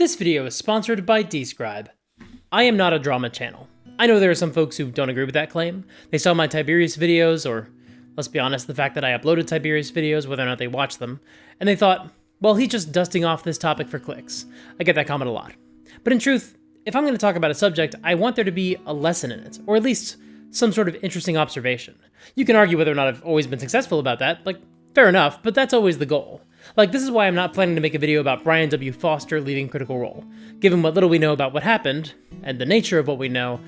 This video is sponsored by Describe. I am not a drama channel. I know there are some folks who don't agree with that claim. They saw my Tiberius videos, or let's be honest, the fact that I uploaded Tiberius videos, whether or not they watched them, and they thought, well, he's just dusting off this topic for clicks. I get that comment a lot. But in truth, if I'm going to talk about a subject, I want there to be a lesson in it, or at least some sort of interesting observation. You can argue whether or not I've always been successful about that, fair enough, but that's always the goal. This is why I'm not planning to make a video about Brian W. Foster leaving Critical Role. Given what little we know about what happened, and the nature of what we know,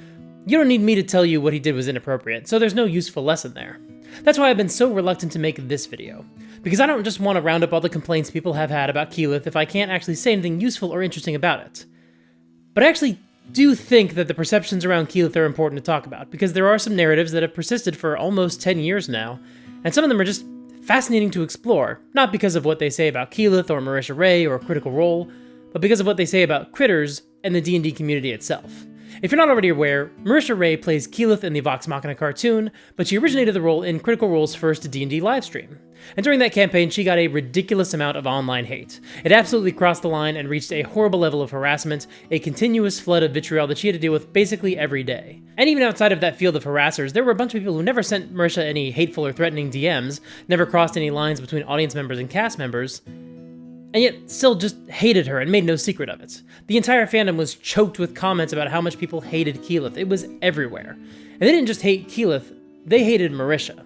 you don't need me to tell you what he did was inappropriate, so there's no useful lesson there. That's why I've been so reluctant to make this video, because I don't just want to round up all the complaints people have had about Keyleth if I can't actually say anything useful or interesting about it. But I actually do think that the perceptions around Keyleth are important to talk about, because there are some narratives that have persisted for almost 10 years now, and some of them are just fascinating to explore, not because of what they say about Keyleth or Marisha Ray or Critical Role, but because of what they say about critters and the D&D community itself. If you're not already aware, Marisha Ray plays Keyleth in the Vox Machina cartoon, but she originated the role in Critical Role's first D&D livestream. And during that campaign, she got a ridiculous amount of online hate. It absolutely crossed the line and reached a horrible level of harassment, a continuous flood of vitriol that she had to deal with basically every day. And even outside of that field of harassers, there were a bunch of people who never sent Marisha any hateful or threatening DMs, never crossed any lines between audience members and cast members, and yet still just hated her and made no secret of it. The entire fandom was choked with comments about how much people hated Keyleth. It was everywhere. And they didn't just hate Keyleth, they hated Marisha.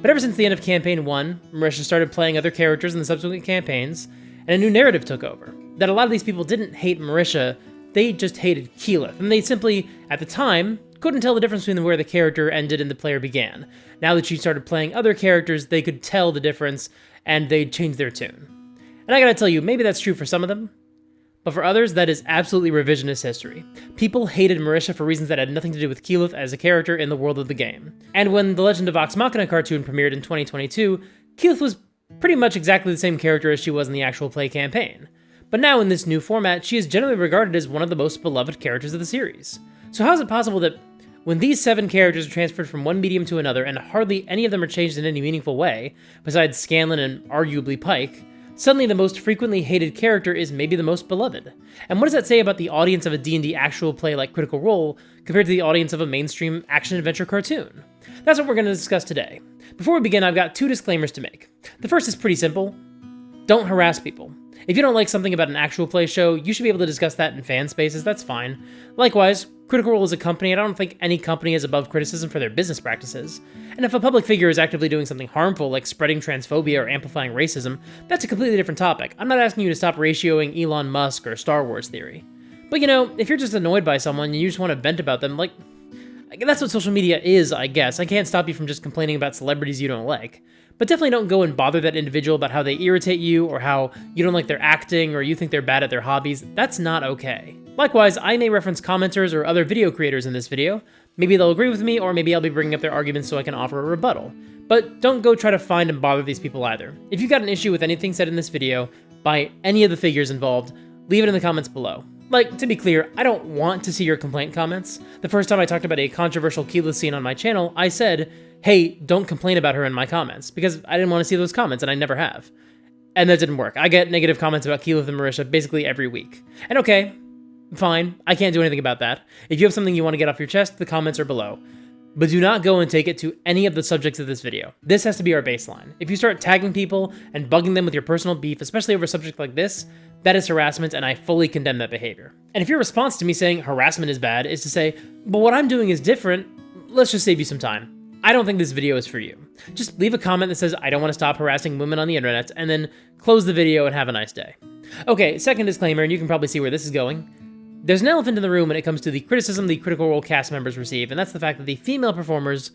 But ever since the end of Campaign 1, Marisha started playing other characters in the subsequent campaigns, and a new narrative took over. That a lot of these people didn't hate Marisha, they just hated Keyleth, and they simply, at the time, couldn't tell the difference between where the character ended and the player began. Now that she started playing other characters, they could tell the difference, and they'd change their tune. And I gotta tell you, maybe that's true for some of them, but for others, that is absolutely revisionist history. People hated Marisha for reasons that had nothing to do with Keyleth as a character in the world of the game. And when the Legend of Vox Machina cartoon premiered in 2022, Keyleth was pretty much exactly the same character as she was in the actual play campaign. But now in this new format, she is generally regarded as one of the most beloved characters of the series. So how is it possible that when these 7 characters are transferred from one medium to another and hardly any of them are changed in any meaningful way, besides Scanlan and arguably Pike, suddenly the most frequently hated character is maybe the most beloved? And what does that say about the audience of a D&D actual play like Critical Role compared to the audience of a mainstream action-adventure cartoon? That's what we're going to discuss today. Before we begin, I've got 2 disclaimers to make. The first is pretty simple. Don't harass people. If you don't like something about an actual play show, you should be able to discuss that in fan spaces, that's fine. Likewise, Critical Role is a company, and I don't think any company is above criticism for their business practices. And if a public figure is actively doing something harmful, like spreading transphobia or amplifying racism, that's a completely different topic. I'm not asking you to stop ratioing Elon Musk or Star Wars theory. But if you're just annoyed by someone and you just want to vent about them, that's what social media is, I guess. I can't stop you from just complaining about celebrities you don't like. But definitely don't go and bother that individual about how they irritate you, or how you don't like their acting, or you think they're bad at their hobbies. That's not okay. Likewise, I may reference commenters or other video creators in this video. Maybe they'll agree with me, or maybe I'll be bringing up their arguments so I can offer a rebuttal. But don't go try to find and bother these people either. If you've got an issue with anything said in this video, by any of the figures involved, leave it in the comments below. To be clear, I don't want to see your complaint comments. The first time I talked about a controversial Keyleth scene on my channel, I said, hey, don't complain about her in my comments, because I didn't want to see those comments, and I never have. And that didn't work. I get negative comments about Keyleth and Marisha basically every week. And okay, fine, I can't do anything about that. If you have something you want to get off your chest, the comments are below. But do not go and take it to any of the subjects of this video. This has to be our baseline. If you start tagging people and bugging them with your personal beef, especially over a subject like this, that is harassment, and I fully condemn that behavior. And if your response to me saying harassment is bad is to say, but what I'm doing is different, let's just save you some time. I don't think this video is for you. Just leave a comment that says, I don't want to stop harassing women on the internet, and then close the video and have a nice day. Okay, second disclaimer, and you can probably see where this is going. There's an elephant in the room when it comes to the criticism the Critical Role cast members receive, and that's the fact that the female performers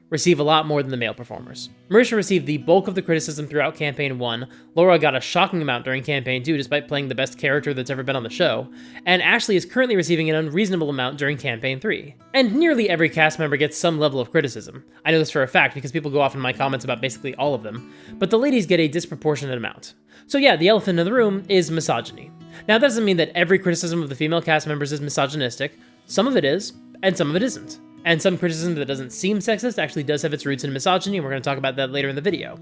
receive a lot more than the male performers. Marisha received the bulk of the criticism throughout Campaign 1, Laura got a shocking amount during Campaign 2 despite playing the best character that's ever been on the show, and Ashley is currently receiving an unreasonable amount during Campaign 3. And nearly every cast member gets some level of criticism. I know this for a fact because people go off in my comments about basically all of them, but the ladies get a disproportionate amount. So yeah, the elephant in the room is misogyny. Now that doesn't mean that every criticism of the female cast members is misogynistic. Some of it is, and some of it isn't. And some criticism that doesn't seem sexist actually does have its roots in misogyny, and we're going to talk about that later in the video.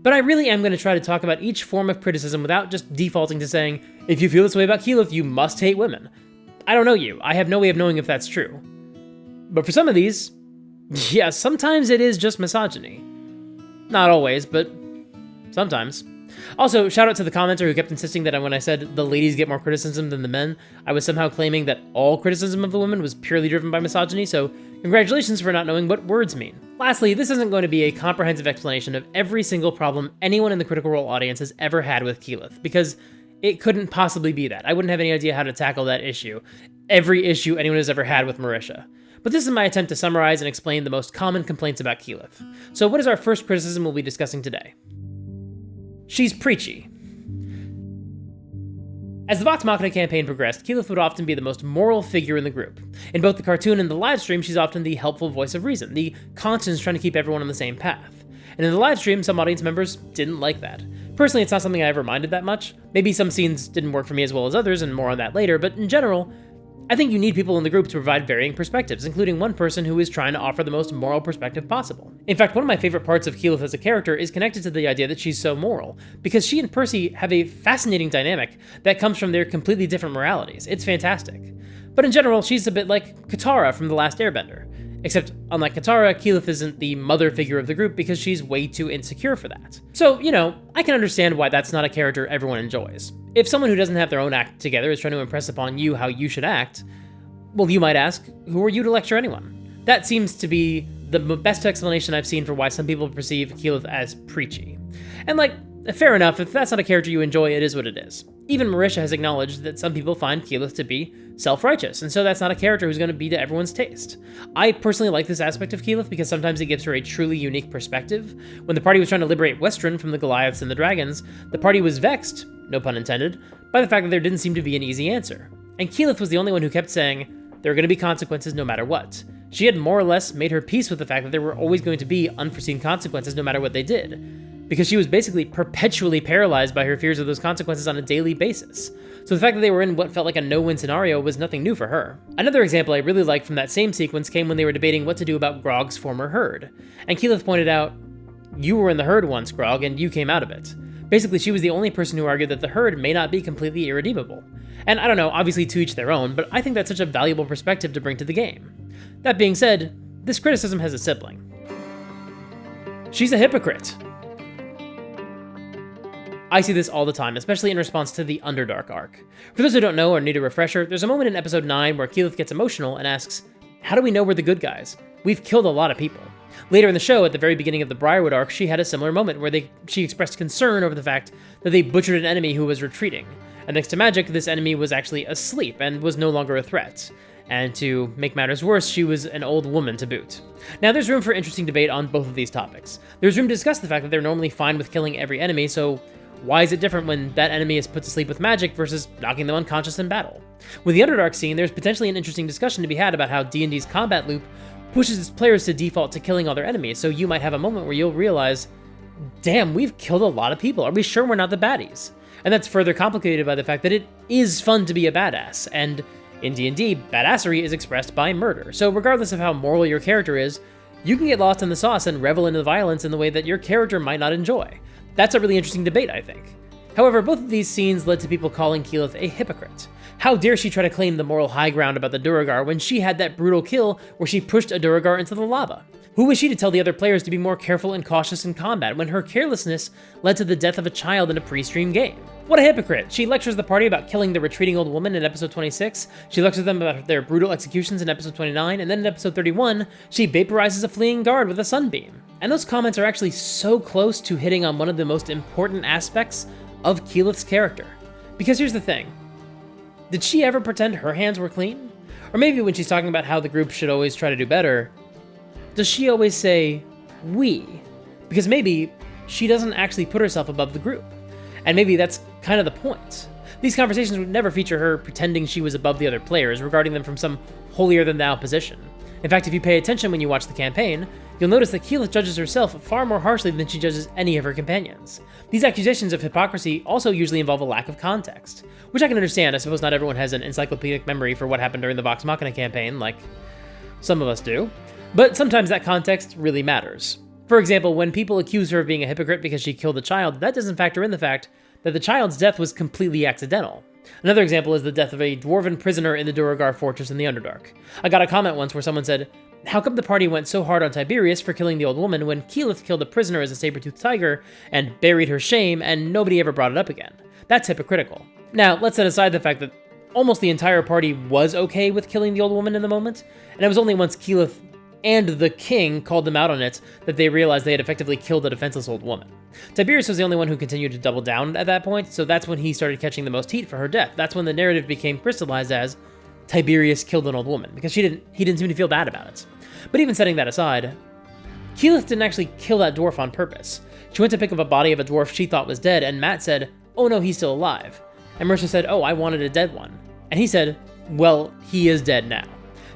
But I really am going to try to talk about each form of criticism without just defaulting to saying, if you feel this way about Keyleth, you must hate women. I don't know you. I have no way of knowing if that's true. But for some of these, yeah, sometimes it is just misogyny. Not always, but sometimes. Also, shout out to the commenter who kept insisting that when I said the ladies get more criticism than the men, I was somehow claiming that all criticism of the women was purely driven by misogyny, so congratulations for not knowing what words mean. Lastly, this isn't going to be a comprehensive explanation of every single problem anyone in the Critical Role audience has ever had with Keyleth, because it couldn't possibly be that. I wouldn't have any idea how to tackle that issue. Every issue anyone has ever had with Marisha. But this is my attempt to summarize and explain the most common complaints about Keyleth. So what is our first criticism we'll be discussing today? She's preachy. As the Vox Machina campaign progressed, Keyleth would often be the most moral figure in the group. In both the cartoon and the livestream, she's often the helpful voice of reason, the conscience trying to keep everyone on the same path. And in the livestream, some audience members didn't like that. Personally, it's not something I ever minded that much. Maybe some scenes didn't work for me as well as others, and more on that later, but in general, I think you need people in the group to provide varying perspectives, including one person who is trying to offer the most moral perspective possible. In fact, one of my favorite parts of Keyleth as a character is connected to the idea that she's so moral, because she and Percy have a fascinating dynamic that comes from their completely different moralities. It's fantastic. But in general, she's a bit like Katara from The Last Airbender. Except, unlike Katara, Keyleth isn't the mother figure of the group because she's way too insecure for that. So, I can understand why that's not a character everyone enjoys. If someone who doesn't have their own act together is trying to impress upon you how you should act, well, you might ask, who are you to lecture anyone? That seems to be the best explanation I've seen for why some people perceive Keyleth as preachy. And fair enough, if that's not a character you enjoy, it is what it is. Even Marisha has acknowledged that some people find Keyleth to be self-righteous, and so that's not a character who's going to be to everyone's taste. I personally like this aspect of Keyleth because sometimes it gives her a truly unique perspective. When the party was trying to liberate Western from the Goliaths and the dragons, the party was vexed, no pun intended, by the fact that there didn't seem to be an easy answer. And Keyleth was the only one who kept saying, there are going to be consequences no matter what. She had more or less made her peace with the fact that there were always going to be unforeseen consequences no matter what they did, because she was basically perpetually paralyzed by her fears of those consequences on a daily basis. So the fact that they were in what felt like a no-win scenario was nothing new for her. Another example I really liked from that same sequence came when they were debating what to do about Grog's former herd. And Keyleth pointed out, you were in the herd once, Grog, and you came out of it. Basically, she was the only person who argued that the herd may not be completely irredeemable. And I don't know, obviously to each their own, but I think that's such a valuable perspective to bring to the game. That being said, this criticism has a sibling. She's a hypocrite. I see this all the time, especially in response to the Underdark arc. For those who don't know or need a refresher, there's a moment in episode 9 where Keyleth gets emotional and asks, how do we know we're the good guys? We've killed a lot of people. Later in the show, at the very beginning of the Briarwood arc, she had a similar moment where she expressed concern over the fact that they butchered an enemy who was retreating. And thanks to magic, this enemy was actually asleep and was no longer a threat. And to make matters worse, she was an old woman to boot. Now, there's room for interesting debate on both of these topics. There's room to discuss the fact that they're normally fine with killing every enemy, so why is it different when that enemy is put to sleep with magic versus knocking them unconscious in battle? With the Underdark scene, there's potentially an interesting discussion to be had about how D&D's combat loop pushes its players to default to killing all their enemies, so you might have a moment where you'll realize, damn, we've killed a lot of people. Are we sure we're not the baddies? And that's further complicated by the fact that it is fun to be a badass, and in D&D, badassery is expressed by murder. So regardless of how moral your character is, you can get lost in the sauce and revel in the violence in the way that your character might not enjoy. That's a really interesting debate, I think. However, both of these scenes led to people calling Keyleth a hypocrite. How dare she try to claim the moral high ground about the Duergar when she had that brutal kill where she pushed a Duergar into the lava? Who was she to tell the other players to be more careful and cautious in combat when her carelessness led to the death of a child in a pre-stream game? What a hypocrite! She lectures the party about killing the retreating old woman in episode 26, she lectures them about their brutal executions in episode 29, and then in episode 31, she vaporizes a fleeing guard with a sunbeam. And those comments are actually so close to hitting on one of the most important aspects of Keyleth's character. Because here's the thing. Did she ever pretend her hands were clean? Or maybe when she's talking about how the group should always try to do better, does she always say, we? Because maybe she doesn't actually put herself above the group. And maybe that's kind of the point. These conversations would never feature her pretending she was above the other players, regarding them from some holier-than-thou position. In fact, if you pay attention when you watch the campaign, you'll notice that Keyleth judges herself far more harshly than she judges any of her companions. These accusations of hypocrisy also usually involve a lack of context, which I can understand. I suppose not everyone has an encyclopedic memory for what happened during the Vox Machina campaign, like some of us do, but sometimes that context really matters. For example, when people accuse her of being a hypocrite because she killed a child, that doesn't factor in the fact that the child's death was completely accidental. Another example is the death of a dwarven prisoner in the Duergar fortress in the Underdark. I got a comment once where someone said, "How come the party went so hard on Tiberius for killing the old woman when Keyleth killed a prisoner as a saber-toothed tiger and buried her shame and nobody ever brought it up again? That's hypocritical." Now, let's set aside the fact that almost the entire party was okay with killing the old woman in the moment, and it was only once Keyleth and the king called them out on it that they realized they had effectively killed a defenseless old woman. Tiberius was the only one who continued to double down at that point, so that's when he started catching the most heat for her death. That's when the narrative became crystallized as Tiberius killed an old woman, because he didn't seem to feel bad about it. But even setting that aside, Keyleth didn't actually kill that dwarf on purpose. She went to pick up a body of a dwarf she thought was dead, and Matt said, "Oh no, he's still alive." And Marisha said, "Oh, I wanted a dead one." And he said, "Well, he is dead now."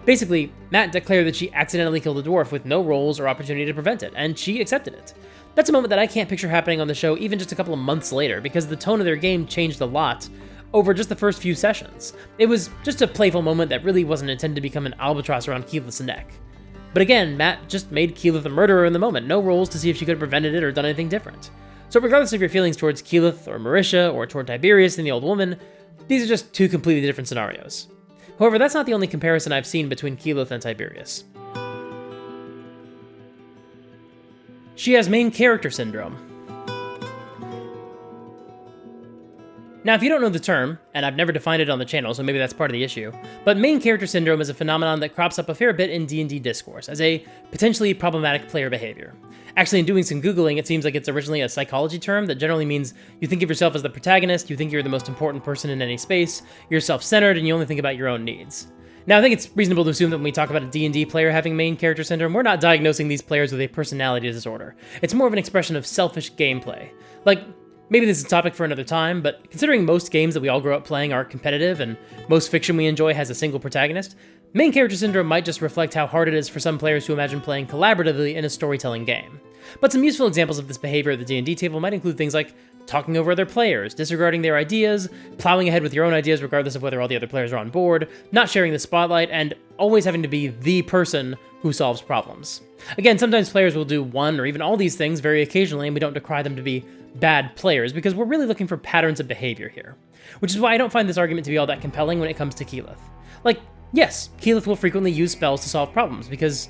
Basically, Matt declared that she accidentally killed a dwarf with no roles or opportunity to prevent it, and she accepted it. That's a moment that I can't picture happening on the show even just a couple of months later, because the tone of their game changed a lot over just the first few sessions. It was just a playful moment that really wasn't intended to become an albatross around Keyleth's neck. But again, Matt just made Keyleth a murderer in the moment, no roles to see if she could have prevented it or done anything different. So regardless of your feelings towards Keyleth or Marisha or toward Tiberius and the old woman, these are just two completely different scenarios. However, that's not the only comparison I've seen between Keyleth and Tiberius. She has main character syndrome. Now, if you don't know the term, and I've never defined it on the channel, so maybe that's part of the issue, but main character syndrome is a phenomenon that crops up a fair bit in D&D discourse as a potentially problematic player behavior. Actually, in doing some Googling, it seems like it's originally a psychology term that generally means you think of yourself as the protagonist, you think you're the most important person in any space, you're self-centered, and you only think about your own needs. Now, I think it's reasonable to assume that when we talk about a D&D player having main character syndrome, we're not diagnosing these players with a personality disorder. It's more of an expression of selfish gameplay. Like, maybe this is a topic for another time, but considering most games that we all grow up playing are competitive and most fiction we enjoy has a single protagonist, main character syndrome might just reflect how hard it is for some players to imagine playing collaboratively in a storytelling game. But some useful examples of this behavior at the D&D table might include things like talking over other players, disregarding their ideas, plowing ahead with your own ideas regardless of whether all the other players are on board, not sharing the spotlight, and always having to be the person who solves problems. Again, sometimes players will do one or even all these things very occasionally, and we don't decry them to be bad players, because we're really looking for patterns of behavior here. Which is why I don't find this argument to be all that compelling when it comes to Keyleth. Like, yes, Keyleth will frequently use spells to solve problems, because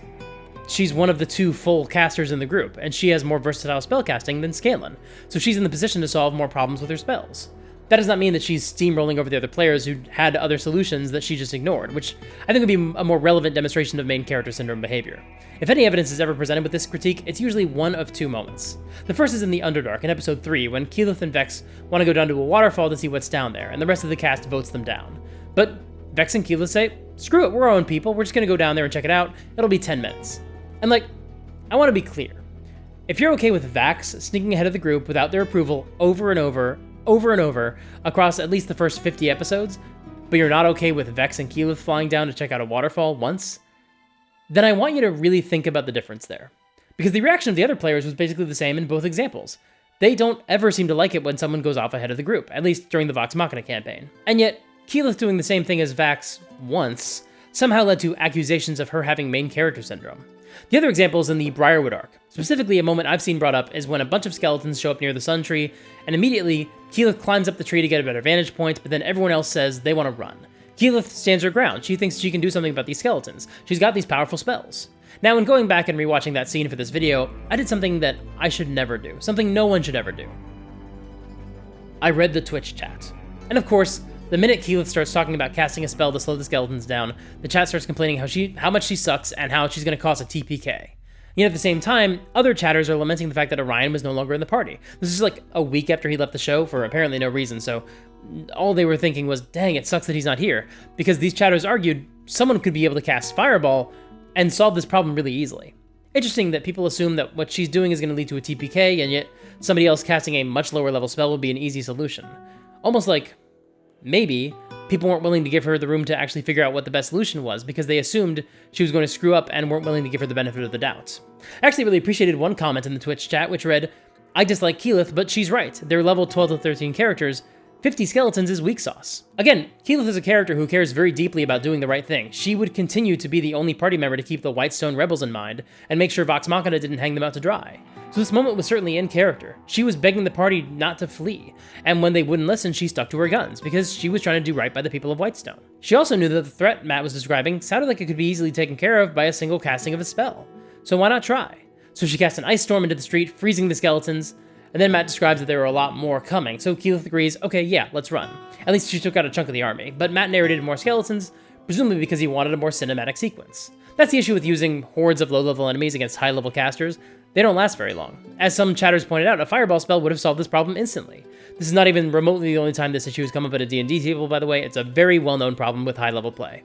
she's one of the two full casters in the group, and she has more versatile spellcasting than Scanlan, so she's in the position to solve more problems with her spells. That does not mean that she's steamrolling over the other players who had other solutions that she just ignored, which I think would be a more relevant demonstration of main character syndrome behavior. If any evidence is ever presented with this critique, it's usually one of two moments. The first is in the Underdark, in episode 3, when Keyleth and Vex want to go down to a waterfall to see what's down there, and the rest of the cast votes them down. But Vex and Keyleth say, "Screw it, we're our own people, we're just going to go down there and check it out, it'll be 10 minutes. And like, I want to be clear. If you're okay with Vax sneaking ahead of the group without their approval over and over across at least the first 50 episodes, but you're not okay with Vex and Keyleth flying down to check out a waterfall once, then I want you to really think about the difference there. Because the reaction of the other players was basically the same in both examples. They don't ever seem to like it when someone goes off ahead of the group, at least during the Vox Machina campaign. And yet, Keyleth doing the same thing as Vax once somehow led to accusations of her having main character syndrome. The other example is in the Briarwood arc. Specifically, a moment I've seen brought up is when a bunch of skeletons show up near the Sun Tree, and immediately, Keyleth climbs up the tree to get a better vantage point, but then everyone else says they want to run. Keyleth stands her ground. She thinks she can do something about these skeletons. She's got these powerful spells. Now, in going back and rewatching that scene for this video, I did something that I should never do. Something no one should ever do. I read the Twitch chat. And of course, the minute Keyleth starts talking about casting a spell to slow the skeletons down, the chat starts complaining how much she sucks and how she's going to cause a TPK. Yet at the same time, other chatters are lamenting the fact that Orion was no longer in the party. This is like a week after he left the show for apparently no reason, so all they were thinking was, dang, it sucks that he's not here, because these chatters argued someone could be able to cast Fireball and solve this problem really easily. Interesting that people assume that what she's doing is going to lead to a TPK, and yet somebody else casting a much lower level spell would be an easy solution. Almost like maybe people weren't willing to give her the room to actually figure out what the best solution was because they assumed she was going to screw up and weren't willing to give her the benefit of the doubt. I actually really appreciated one comment in the Twitch chat which read, "I dislike Keyleth, but she's right. They're level 12 to 13 characters. 50 skeletons is weak sauce. Again, Keyleth is a character who cares very deeply about doing the right thing. She would continue to be the only party member to keep the Whitestone rebels in mind, and make sure Vox Machina didn't hang them out to dry. So this moment was certainly in character. She was begging the party not to flee, and when they wouldn't listen, she stuck to her guns, because she was trying to do right by the people of Whitestone. She also knew that the threat Matt was describing sounded like it could be easily taken care of by a single casting of a spell. So why not try? So she cast an ice storm into the street, freezing the skeletons, and then Matt describes that there were a lot more coming, so Keyleth agrees, okay, yeah, let's run. At least she took out a chunk of the army, but Matt narrated more skeletons, presumably because he wanted a more cinematic sequence. That's the issue with using hordes of low-level enemies against high-level casters. They don't last very long. As some chatters pointed out, a fireball spell would have solved this problem instantly. This is not even remotely the only time this issue has come up at a D&D table, by the way. It's a very well-known problem with high-level play.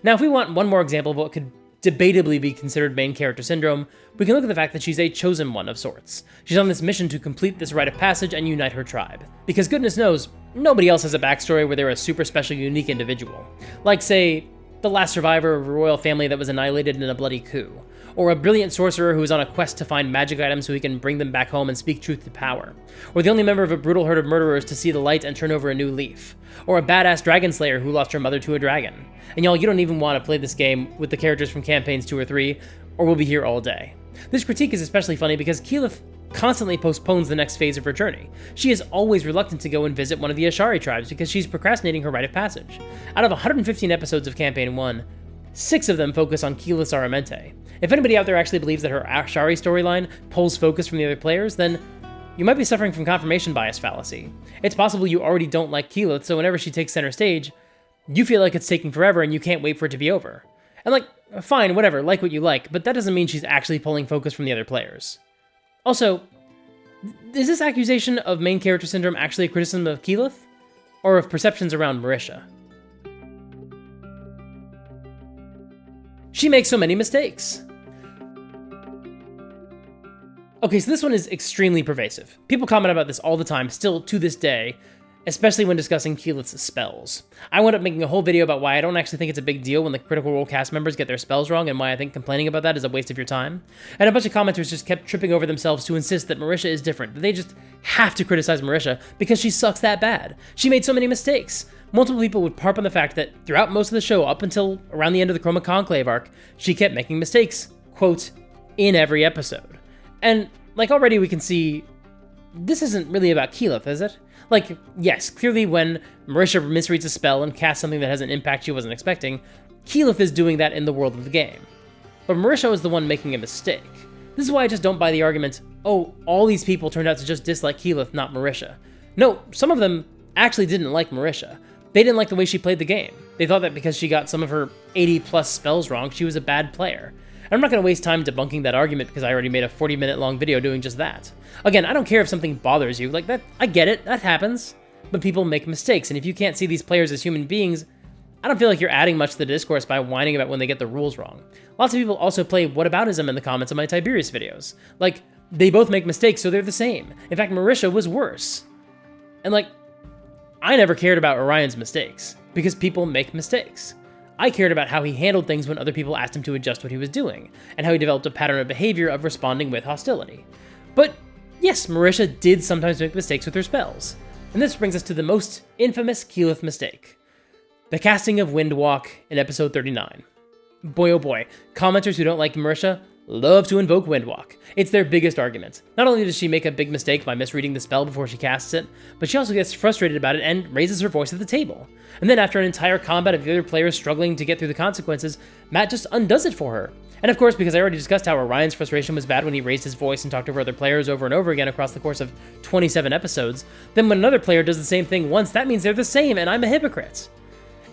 Now, if we want one more example of what could debatably be considered main character syndrome, we can look at the fact that she's a chosen one of sorts. She's on this mission to complete this rite of passage and unite her tribe. Because goodness knows, nobody else has a backstory where they're a super special, unique individual. Like, say, the last survivor of a royal family that was annihilated in a bloody coup. Or a brilliant sorcerer who is on a quest to find magic items so he can bring them back home and speak truth to power. Or the only member of a brutal herd of murderers to see the light and turn over a new leaf. Or a badass dragon slayer who lost her mother to a dragon. And y'all, you don't even want to play this game with the characters from campaigns 2 or 3, or we'll be here all day. This critique is especially funny because Keyleth constantly postpones the next phase of her journey. She is always reluctant to go and visit one of the Ashari tribes because she's procrastinating her rite of passage. Out of 115 episodes of Campaign 1, 6 of them focus on Keyleth's Aramente. If anybody out there actually believes that her Ashari storyline pulls focus from the other players, then you might be suffering from confirmation bias fallacy. It's possible you already don't like Keyleth, so whenever she takes center stage, you feel like it's taking forever and you can't wait for it to be over. And like, fine, whatever, like what you like, but that doesn't mean she's actually pulling focus from the other players. Also, is this accusation of main character syndrome actually a criticism of Keyleth? Or of perceptions around Marisha? She makes so many mistakes. Okay, so this one is extremely pervasive. People comment about this all the time, still to this day, especially when discussing Keyleth's spells. I wound up making a whole video about why I don't actually think it's a big deal when the Critical Role cast members get their spells wrong, and why I think complaining about that is a waste of your time. And a bunch of commenters just kept tripping over themselves to insist that Marisha is different, that they just have to criticize Marisha because she sucks that bad. She made so many mistakes. Multiple people would harp on the fact that throughout most of the show, up until around the end of the Chroma Conclave arc, she kept making mistakes, quote, in every episode. And, like, already we can see, this isn't really about Keyleth, is it? Like, yes, clearly when Marisha misreads a spell and casts something that has an impact she wasn't expecting, Keyleth is doing that in the world of the game. But Marisha is the one making a mistake. This is why I just don't buy the argument, oh, all these people turned out to just dislike Keyleth, not Marisha. No, some of them actually didn't like Marisha. They didn't like the way she played the game. They thought that because she got some of her 80-plus spells wrong, she was a bad player. And I'm not going to waste time debunking that argument because I already made a 40-minute long video doing just that. Again, I don't care if something bothers you, like that, I get it, that happens. But people make mistakes, and if you can't see these players as human beings, I don't feel like you're adding much to the discourse by whining about when they get the rules wrong. Lots of people also play whataboutism in the comments of my Tiberius videos. Like, they both make mistakes, so they're the same. In fact, Marisha was worse. And like, I never cared about Orion's mistakes, because people make mistakes. I cared about how he handled things when other people asked him to adjust what he was doing, and how he developed a pattern of behavior of responding with hostility. But yes, Marisha did sometimes make mistakes with her spells. And this brings us to the most infamous Keyleth mistake. The casting of Windwalk in episode 39. Boy oh boy, commenters who don't like Marisha love to invoke Windwalk. It's their biggest argument. Not only does she make a big mistake by misreading the spell before she casts it, but she also gets frustrated about it and raises her voice at the table. And then after an entire combat of the other players struggling to get through the consequences, Matt just undoes it for her. And of course, because I already discussed how Orion's frustration was bad when he raised his voice and talked over other players over and over again across the course of 27 episodes, then when another player does the same thing once, that means they're the same and I'm a hypocrite.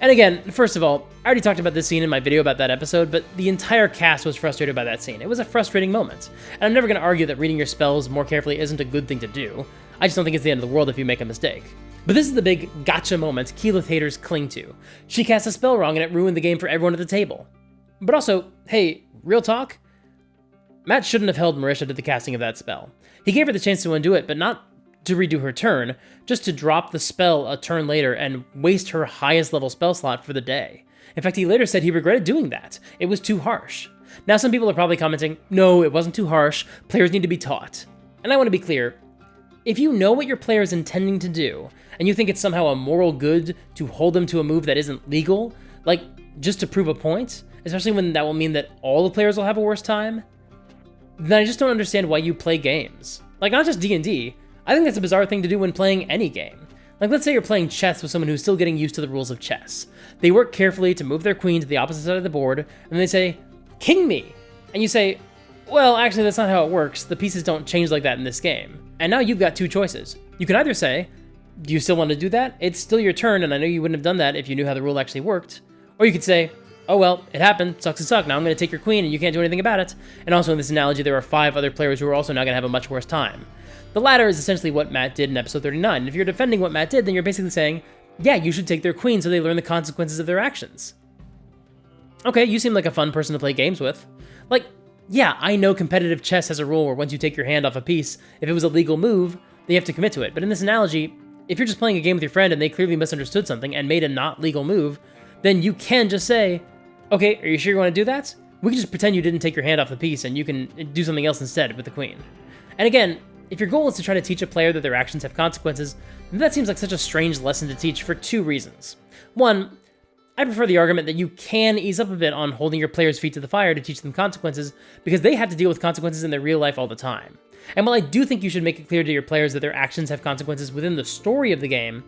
And again, first of all, I already talked about this scene in my video about that episode, but the entire cast was frustrated by that scene. It was a frustrating moment. And I'm never going to argue that reading your spells more carefully isn't a good thing to do. I just don't think it's the end of the world if you make a mistake. But this is the big gotcha moment Keyleth haters cling to. She cast a spell wrong and it ruined the game for everyone at the table. But also, hey, real talk? Matt shouldn't have held Marisha to the casting of that spell. He gave her the chance to undo it, but not to redo her turn, just to drop the spell a turn later and waste her highest level spell slot for the day. In fact, he later said he regretted doing that. It was too harsh. Now some people are probably commenting, no, it wasn't too harsh, players need to be taught. And I want to be clear, if you know what your player is intending to do, and you think it's somehow a moral good to hold them to a move that isn't legal, like just to prove a point, especially when that will mean that all the players will have a worse time, then I just don't understand why you play games. Like, not just D&D, I think that's a bizarre thing to do when playing any game. Like, let's say you're playing chess with someone who's still getting used to the rules of chess. They work carefully to move their queen to the opposite side of the board, and they say, "King me!" And you say, "Well, actually, that's not how it works. The pieces don't change like that in this game." And now you've got two choices. You can either say, "Do you still want to do that? It's still your turn, and I know you wouldn't have done that if you knew how the rule actually worked." Or you could say, "Oh well, it happened, sucks to suck, now I'm going to take your queen and you can't do anything about it." And also in this analogy, there are 5 other players who are also now going to have a much worse time. The latter is essentially what Matt did in episode 39, and if you're defending what Matt did, then you're basically saying, yeah, you should take their queen so they learn the consequences of their actions. Okay, you seem like a fun person to play games with. Like, yeah, I know competitive chess has a rule where once you take your hand off a piece, if it was a legal move, then you have to commit to it. But in this analogy, if you're just playing a game with your friend and they clearly misunderstood something and made a not legal move, then you can just say, "Okay, are you sure you want to do that? We can just pretend you didn't take your hand off the piece and you can do something else instead with the queen." And again, if your goal is to try to teach a player that their actions have consequences, then that seems like such a strange lesson to teach for 2 reasons. One, I prefer the argument that you can ease up a bit on holding your players' feet to the fire to teach them consequences, because they have to deal with consequences in their real life all the time. And while I do think you should make it clear to your players that their actions have consequences within the story of the game,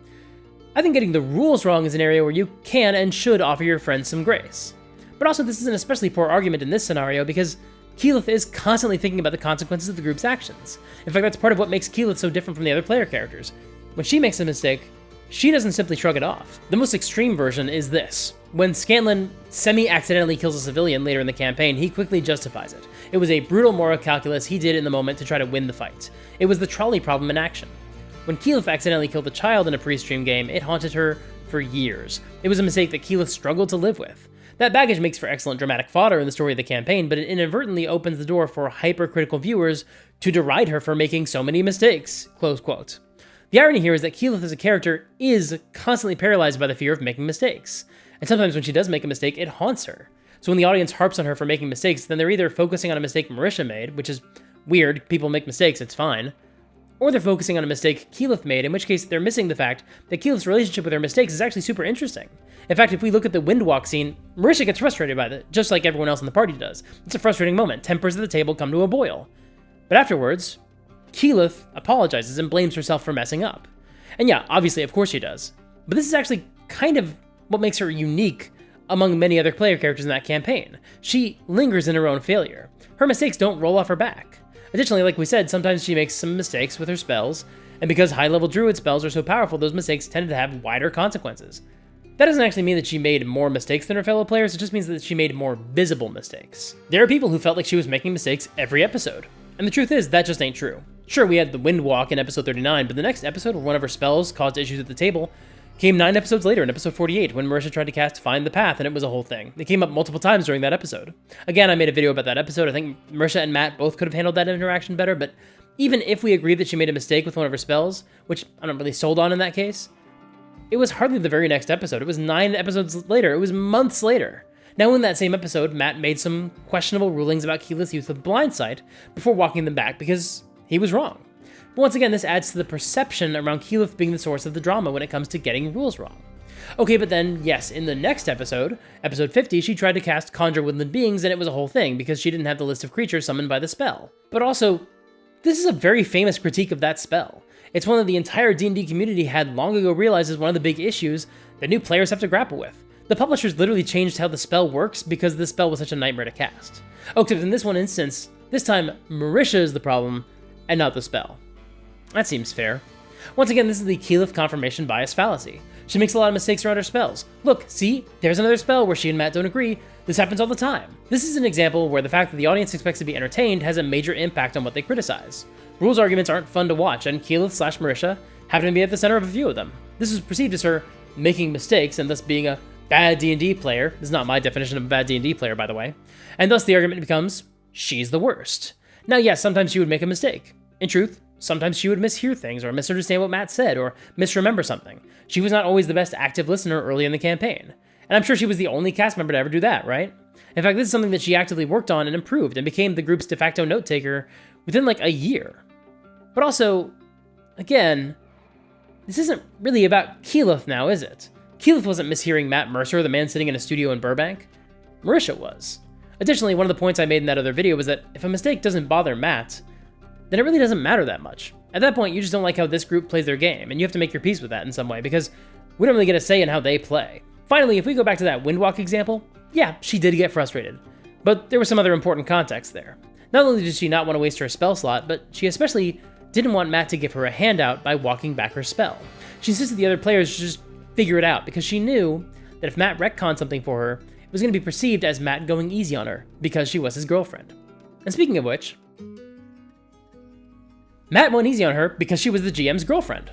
I think getting the rules wrong is an area where you can and should offer your friends some grace. But also, this is an especially poor argument in this scenario because Keyleth is constantly thinking about the consequences of the group's actions. In fact, that's part of what makes Keyleth so different from the other player characters. When she makes a mistake, she doesn't simply shrug it off. The most extreme version is this. When Scanlan semi-accidentally kills a civilian later in the campaign, he quickly justifies it. It was a brutal moral calculus he did in the moment to try to win the fight. It was the trolley problem in action. When Keyleth accidentally killed a child in a pre-stream game, it haunted her for years. It was a mistake that Keyleth struggled to live with. That baggage makes for excellent dramatic fodder in the story of the campaign, but it inadvertently opens the door for hypercritical viewers to deride her for making so many mistakes, close quote. The irony here is that Keyleth as a character is constantly paralyzed by the fear of making mistakes, and sometimes when she does make a mistake, it haunts her. So when the audience harps on her for making mistakes, then they're either focusing on a mistake Marisha made, which is weird, people make mistakes, it's fine, or they're focusing on a mistake Keyleth made, in which case they're missing the fact that Keyleth's relationship with her mistakes is actually super interesting. In fact, if we look at the Windwalk scene, Marisha gets frustrated by it, just like everyone else in the party does. It's a frustrating moment. Tempers at the table come to a boil. But afterwards, Keyleth apologizes and blames herself for messing up. And yeah, obviously, of course she does. But this is actually kind of what makes her unique among many other player characters in that campaign. She lingers in her own failure. Her mistakes don't roll off her back. Additionally, like we said, sometimes she makes some mistakes with her spells, and because high-level druid spells are so powerful, those mistakes tend to have wider consequences. That doesn't actually mean that she made more mistakes than her fellow players, it just means that she made more visible mistakes. There are people who felt like she was making mistakes every episode, and the truth is, that just ain't true. Sure, we had the Windwalk in episode 39, but the next episode where one of her spells caused issues at the table came 9 episodes later in episode 48, when Marisha tried to cast Find the Path, and it was a whole thing. It came up multiple times during that episode. Again, I made a video about that episode. I think Marisha and Matt both could have handled that interaction better, but even if we agree that she made a mistake with one of her spells, which I'm not really sold on in that case, it was hardly the very next episode. It was 9 episodes later. It was months later. Now, in that same episode, Matt made some questionable rulings about Keyleth's use of blindsight before walking them back because he was wrong. But once again, this adds to the perception around Keyleth being the source of the drama when it comes to getting rules wrong. Okay, but then, yes, in the next episode, episode 50, she tried to cast Conjure Woodland Beings, and it was a whole thing because she didn't have the list of creatures summoned by the spell. But also, this is a very famous critique of that spell. It's one that the entire D&D community had long ago realized is one of the big issues that new players have to grapple with. The publishers literally changed how the spell works because this spell was such a nightmare to cast. Oh, except in this one instance, this time Marisha is the problem and not the spell. That seems fair. Once again, this is the Keyleth confirmation bias fallacy. She makes a lot of mistakes around her spells. Look, see, there's another spell where she and Matt don't agree. This happens all the time. This is an example where the fact that the audience expects to be entertained has a major impact on what they criticize. Rules arguments aren't fun to watch, and Keyleth/Marisha happen to be at the center of a few of them. This is perceived as her making mistakes and thus being a bad D&D player. This is not my definition of a bad D&D player, by the way. And thus the argument becomes, she's the worst. Now, yes, sometimes she would make a mistake. In truth, sometimes she would mishear things or misunderstand what Matt said or misremember something. She was not always the best active listener early in the campaign. And I'm sure she was the only cast member to ever do that, right? In fact, this is something that she actively worked on and improved and became the group's de facto note taker within like a year. But also, again, this isn't really about Keyleth now, is it? Keyleth wasn't mishearing Matt Mercer, the man sitting in a studio in Burbank. Marisha was. Additionally, one of the points I made in that other video was that if a mistake doesn't bother Matt, then it really doesn't matter that much. At that point, you just don't like how this group plays their game, and you have to make your peace with that in some way, because we don't really get a say in how they play. Finally, if we go back to that Windwalk example, yeah, she did get frustrated. But there was some other important context there. Not only did she not want to waste her spell slot, but she especially didn't want Matt to give her a handout by walking back her spell. She insisted the other players should just figure it out, because she knew that if Matt retconned something for her, it was going to be perceived as Matt going easy on her, because she was his girlfriend. And speaking of which, Matt went easy on her because she was the GM's girlfriend.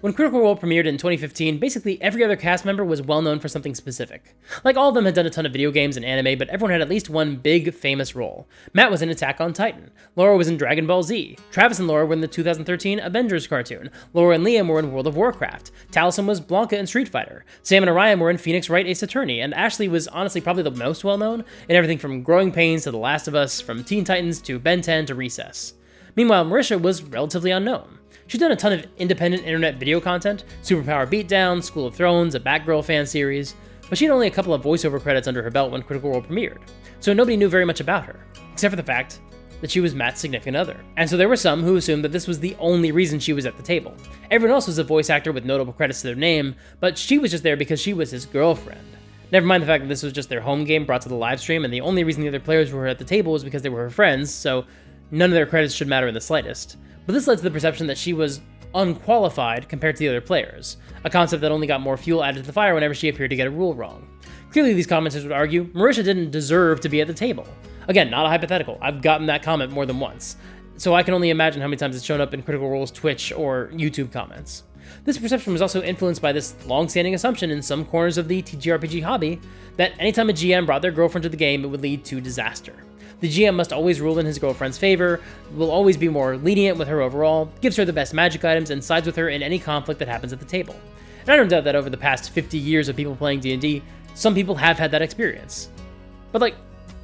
When Critical Role premiered in 2015, basically every other cast member was well known for something specific. Like, all of them had done a ton of video games and anime, but everyone had at least one big, famous role. Matt was in Attack on Titan. Laura was in Dragon Ball Z. Travis and Laura were in the 2013 Avengers cartoon. Laura and Liam were in World of Warcraft. Taliesin was Blanca in Street Fighter. Sam and Orion were in Phoenix Wright Ace Attorney, and Ashley was honestly probably the most well known in everything from Growing Pains to The Last of Us, from Teen Titans to Ben 10 to Recess. Meanwhile, Marisha was relatively unknown. She'd done a ton of independent internet video content, Superpower Beatdown, School of Thrones, a Batgirl fan series, but she had only a couple of voiceover credits under her belt when Critical Role premiered, so nobody knew very much about her, except for the fact that she was Matt's significant other. And so there were some who assumed that this was the only reason she was at the table. Everyone else was a voice actor with notable credits to their name, but she was just there because she was his girlfriend. Never mind the fact that this was just their home game brought to the live stream, and the only reason the other players were at the table was because they were her friends, so none of their credits should matter in the slightest. But this led to the perception that she was unqualified compared to the other players, a concept that only got more fuel added to the fire whenever she appeared to get a rule wrong. Clearly, these commenters would argue Marisha didn't deserve to be at the table. Again, not a hypothetical. I've gotten that comment more than once, so I can only imagine how many times it's shown up in Critical Role's Twitch or YouTube comments. This perception was also influenced by this long-standing assumption in some corners of the TTRPG hobby that anytime a GM brought their girlfriend to the game, it would lead to disaster. The GM must always rule in his girlfriend's favor, will always be more lenient with her overall, gives her the best magic items, and sides with her in any conflict that happens at the table. And I don't doubt that over the past 50 years of people playing D&D, some people have had that experience. But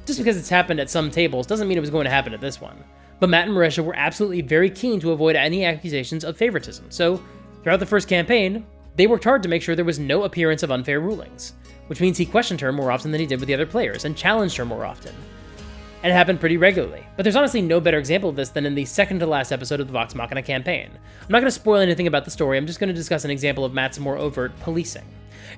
just because it's happened at some tables doesn't mean it was going to happen at this one. But Matt and Marisha were absolutely very keen to avoid any accusations of favoritism, so throughout the first campaign, they worked hard to make sure there was no appearance of unfair rulings, which means he questioned her more often than he did with the other players, and challenged her more often. And it happened pretty regularly. But there's honestly no better example of this than in the second to last episode of the Vox Machina campaign. I'm not going to spoil anything about the story, I'm just going to discuss an example of Matt's more overt policing.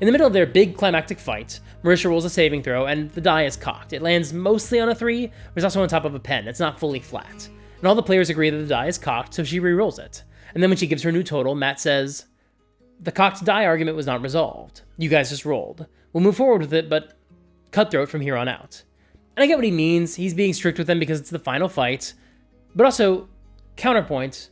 In the middle of their big climactic fight, Marisha rolls a saving throw, and the die is cocked. It lands mostly on a 3, but it's also on top of a pen. It's not fully flat. And all the players agree that the die is cocked, so she re-rolls it. And then when she gives her new total, Matt says, "The cocked die argument was not resolved. You guys just rolled. We'll move forward with it, but cutthroat from here on out." And I get what he means. He's being strict with them because it's the final fight. But also, counterpoint,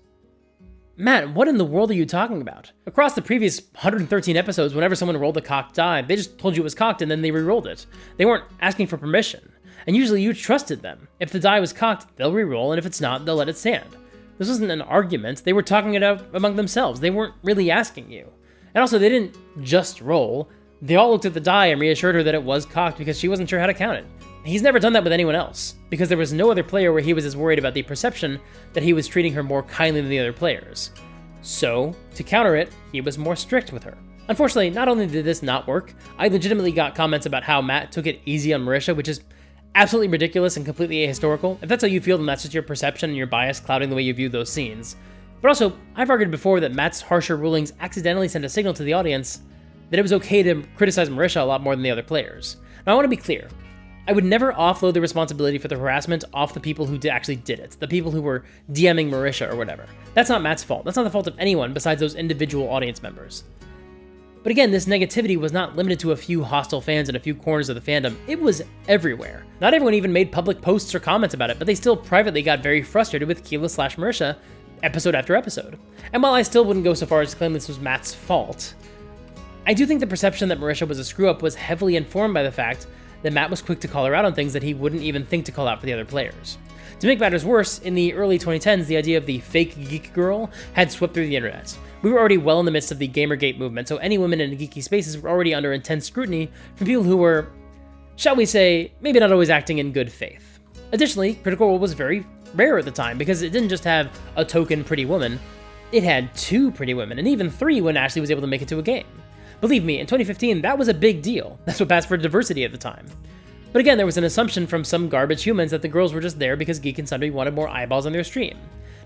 Matt, what in the world are you talking about? Across the previous 113 episodes, whenever someone rolled a cocked die, they just told you it was cocked and then they re-rolled it. They weren't asking for permission. And usually you trusted them. If the die was cocked, they'll re-roll, and if it's not, they'll let it stand. This wasn't an argument. They were talking it out among themselves. They weren't really asking you. And also, they didn't just roll. They all looked at the die and reassured her that it was cocked because she wasn't sure how to count it. He's never done that with anyone else, because there was no other player where he was as worried about the perception that he was treating her more kindly than the other players. So, to counter it, he was more strict with her. Unfortunately, not only did this not work, I legitimately got comments about how Matt took it easy on Marisha, which is absolutely ridiculous and completely ahistorical. If that's how you feel, then that's just your perception and your bias clouding the way you view those scenes. But also, I've argued before that Matt's harsher rulings accidentally sent a signal to the audience that it was okay to criticize Marisha a lot more than the other players. Now, I want to be clear. I would never offload the responsibility for the harassment off the people who actually did it, the people who were DMing Marisha or whatever. That's not Matt's fault. That's not the fault of anyone besides those individual audience members. But again, this negativity was not limited to a few hostile fans in a few corners of the fandom. It was everywhere. Not everyone even made public posts or comments about it, but they still privately got very frustrated with Keyleth/Marisha episode after episode. And while I still wouldn't go so far as to claim this was Matt's fault, I do think the perception that Marisha was a screw-up was heavily informed by the fact that Matt was quick to call her out on things that he wouldn't even think to call out for the other players. To make matters worse, in the early 2010s, the idea of the fake geek girl had swept through the internet. We were already well in the midst of the Gamergate movement, so any women in geeky spaces were already under intense scrutiny from people who were, shall we say, maybe not always acting in good faith. Additionally, Critical Role was very rare at the time, because it didn't just have a token pretty woman, it had 2 pretty women, and even 3 when Ashley was able to make it to a game. Believe me, in 2015, that was a big deal. That's what passed for diversity at the time. But again, there was an assumption from some garbage humans that the girls were just there because Geek and Sundry wanted more eyeballs on their stream.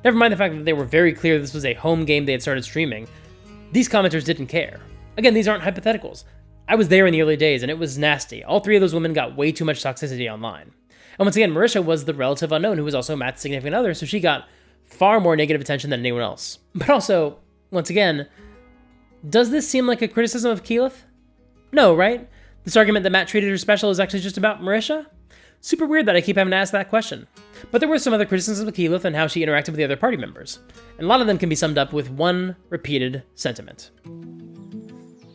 Never mind the fact that they were very clear this was a home game they had started streaming. These commenters didn't care. Again, these aren't hypotheticals. I was there in the early days, and it was nasty. All 3 of those women got way too much toxicity online. And once again, Marisha was the relative unknown who was also Matt's significant other, so she got far more negative attention than anyone else. But also, once again, does this seem like a criticism of Keyleth? No, right? This argument that Matt treated her special is actually just about Marisha? Super weird that I keep having to ask that question. But there were some other criticisms of Keyleth and how she interacted with the other party members. And a lot of them can be summed up with one repeated sentiment.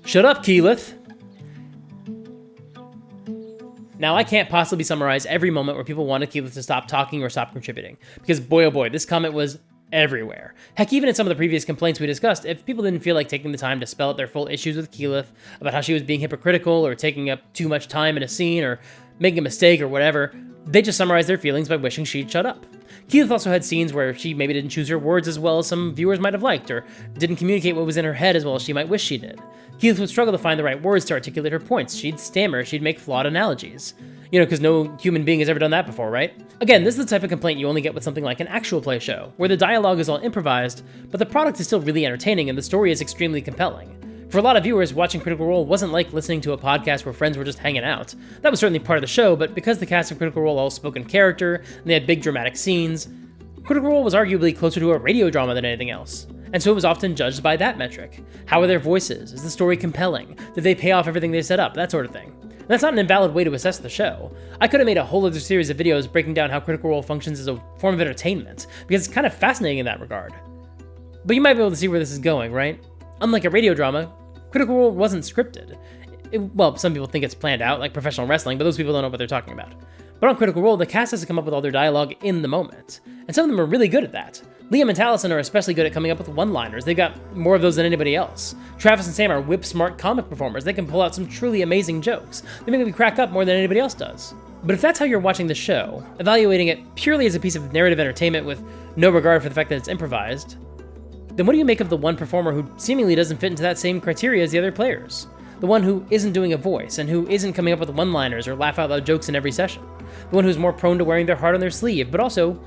Shut up, Keyleth! Now, I can't possibly summarize every moment where people wanted Keyleth to stop talking or stop contributing, because boy oh boy, this comment was everywhere. Heck, even in some of the previous complaints we discussed, if people didn't feel like taking the time to spell out their full issues with Keyleth about how she was being hypocritical or taking up too much time in a scene or making a mistake or whatever, they just summarized their feelings by wishing she'd shut up. Keyleth also had scenes where she maybe didn't choose her words as well as some viewers might have liked, or didn't communicate what was in her head as well as she might wish she did. Keyleth would struggle to find the right words to articulate her points. She'd stammer, she'd make flawed analogies. You know, because no human being has ever done that before, right? Again, this is the type of complaint you only get with something like an actual play show, where the dialogue is all improvised, but the product is still really entertaining and the story is extremely compelling. For a lot of viewers, watching Critical Role wasn't like listening to a podcast where friends were just hanging out. That was certainly part of the show, but because the cast of Critical Role all spoke in character, and they had big dramatic scenes, Critical Role was arguably closer to a radio drama than anything else. And so it was often judged by that metric. How are their voices? Is the story compelling? Did they pay off everything they set up? That sort of thing. And that's not an invalid way to assess the show. I could have made a whole other series of videos breaking down how Critical Role functions as a form of entertainment, because it's kind of fascinating in that regard. But you might be able to see where this is going, right? Unlike a radio drama, Critical Role wasn't scripted. Well, some people think it's planned out, like professional wrestling, but those people don't know what they're talking about. But on Critical Role, the cast has to come up with all their dialogue in the moment. And some of them are really good at that. Liam and Taliesin are especially good at coming up with one-liners. They've got more of those than anybody else. Travis and Sam are whip-smart comic performers. They can pull out some truly amazing jokes. They make me crack up more than anybody else does. But if that's how you're watching the show, evaluating it purely as a piece of narrative entertainment with no regard for the fact that it's improvised, then what do you make of the one performer who seemingly doesn't fit into that same criteria as the other players? The one who isn't doing a voice, and who isn't coming up with one-liners or laugh-out-loud jokes in every session. The one who's more prone to wearing their heart on their sleeve, but also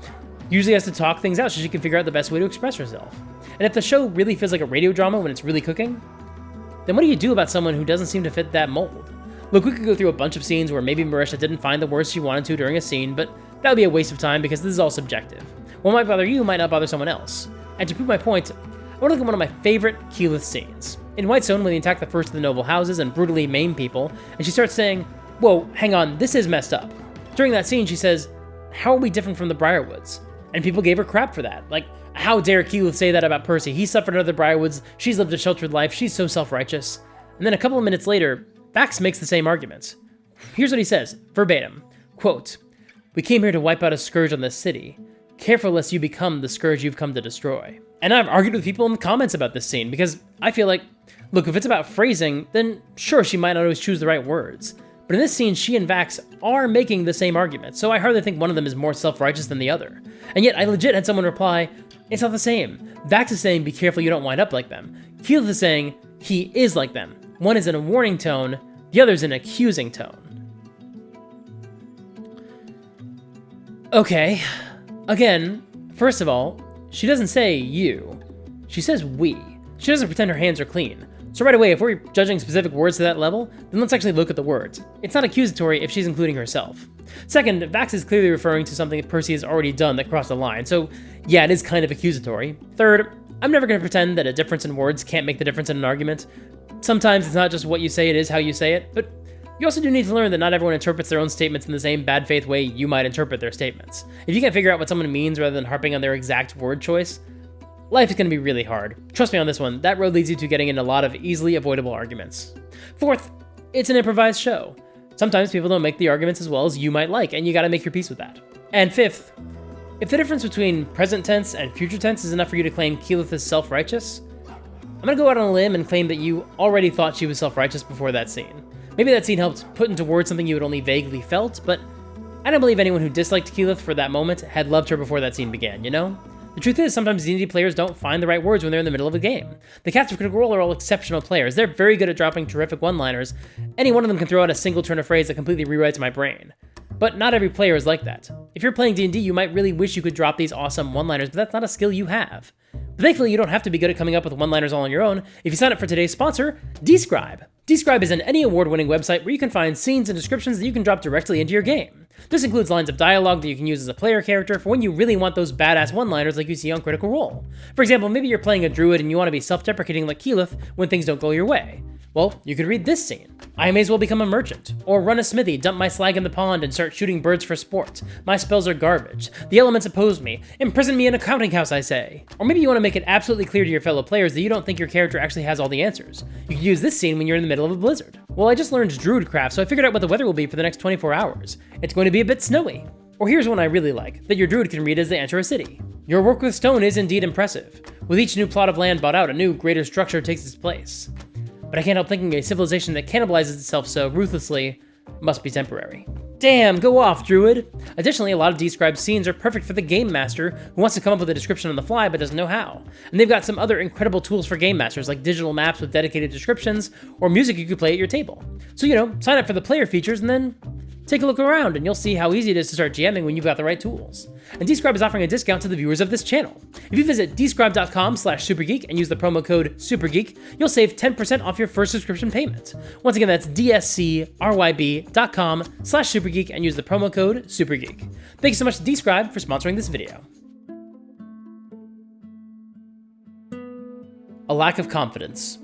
usually has to talk things out so she can figure out the best way to express herself. And if the show really feels like a radio drama when it's really cooking, then what do you do about someone who doesn't seem to fit that mold? Look, we could go through a bunch of scenes where maybe Marisha didn't find the words she wanted to during a scene, but that would be a waste of time because this is all subjective. What might bother you might not bother someone else. And to prove my point, I want to look at one of my favorite Keyleth scenes. In Whitestone, when they attack the first of the noble houses and brutally maim people, and she starts saying, "Whoa, hang on, this is messed up." During that scene, she says, "How are we different from the Briarwoods?" And people gave her crap for that. Like, how dare Keyleth say that about Percy? He suffered under the Briarwoods, she's lived a sheltered life, she's so self-righteous. And then a couple of minutes later, Vax makes the same arguments. Here's what he says, verbatim, quote, "We came here to wipe out a scourge on this city. Careful lest you become the scourge you've come to destroy." And I've argued with people in the comments about this scene because I feel like, look, if it's about phrasing, then sure, she might not always choose the right words. But in this scene, she and Vax are making the same argument, so I hardly think one of them is more self-righteous than the other. And yet, I legit had someone reply, "It's not the same. Vax is saying, be careful you don't wind up like them. Keyleth is saying, he is like them. One is in a warning tone, the other's in an accusing tone." Okay, again, first of all, she doesn't say you. She says we. She doesn't pretend her hands are clean. So right away, if we're judging specific words to that level, then let's actually look at the words. It's not accusatory if she's including herself. Second, Vax is clearly referring to something that Percy has already done that crossed the line, so yeah, it is kind of accusatory. Third, I'm never going to pretend that a difference in words can't make the difference in an argument. Sometimes it's not just what you say, it is how you say it, but you also do need to learn that not everyone interprets their own statements in the same bad faith way you might interpret their statements. If you can't figure out what someone means rather than harping on their exact word choice, life is going to be really hard. Trust me on this one, that road leads you to getting in a lot of easily avoidable arguments. Fourth, it's an improvised show. Sometimes people don't make the arguments as well as you might like, and you gotta make your peace with that. And fifth, if the difference between present tense and future tense is enough for you to claim Keyleth is self-righteous, I'm gonna go out on a limb and claim that you already thought she was self-righteous before that scene. Maybe that scene helped put into words something you had only vaguely felt, but I don't believe anyone who disliked Keyleth for that moment had loved her before that scene began, you know? The truth is, sometimes D&D players don't find the right words when they're in the middle of a game. The cast of Critical Role are all exceptional players. They're very good at dropping terrific one-liners. Any one of them can throw out a single turn of phrase that completely rewrites my brain. But not every player is like that. If you're playing D&D, you might really wish you could drop these awesome one-liners, but that's not a skill you have. But thankfully, you don't have to be good at coming up with one-liners all on your own if you sign up for today's sponsor, Describe. Describe is an Emmy award-winning website where you can find scenes and descriptions that you can drop directly into your game. This includes lines of dialogue that you can use as a player character for when you really want those badass one-liners like you see on Critical Role. For example, maybe you're playing a druid and you want to be self-deprecating like Keyleth when things don't go your way. Well, you could read this scene. I may as well become a merchant. Or run a smithy, dump my slag in the pond, and start shooting birds for sport. My spells are garbage. The elements oppose me. Imprison me in a counting house, I say. Or maybe you want to make it absolutely clear to your fellow players that you don't think your character actually has all the answers. You could use this scene when you're in the middle of a blizzard. Well, I just learned Druidcraft, so I figured out what the weather will be for the next 24 hours. It's going to be a bit snowy. Or here's one I really like, that your druid can read as they enter a city. Your work with stone is indeed impressive. With each new plot of land bought out, a new, greater structure takes its place. But I can't help thinking a civilization that cannibalizes itself so ruthlessly must be temporary. Damn, go off, druid! Additionally, a lot of Described scenes are perfect for the game master who wants to come up with a description on the fly but doesn't know how. And they've got some other incredible tools for game masters like digital maps with dedicated descriptions or music you could play at your table. So, sign up for the player features and then take a look around and you'll see how easy it is to start GMing when you've got the right tools. And Describe is offering a discount to the viewers of this channel. If you visit describe.com/supergeek and use the promo code SUPERGEEK, you'll save 10% off your first subscription payment. Once again, that's dscryb.com/supergeek and use the promo code SUPERGEEK. Thank you so much to Describe for sponsoring this video. A lack of confidence.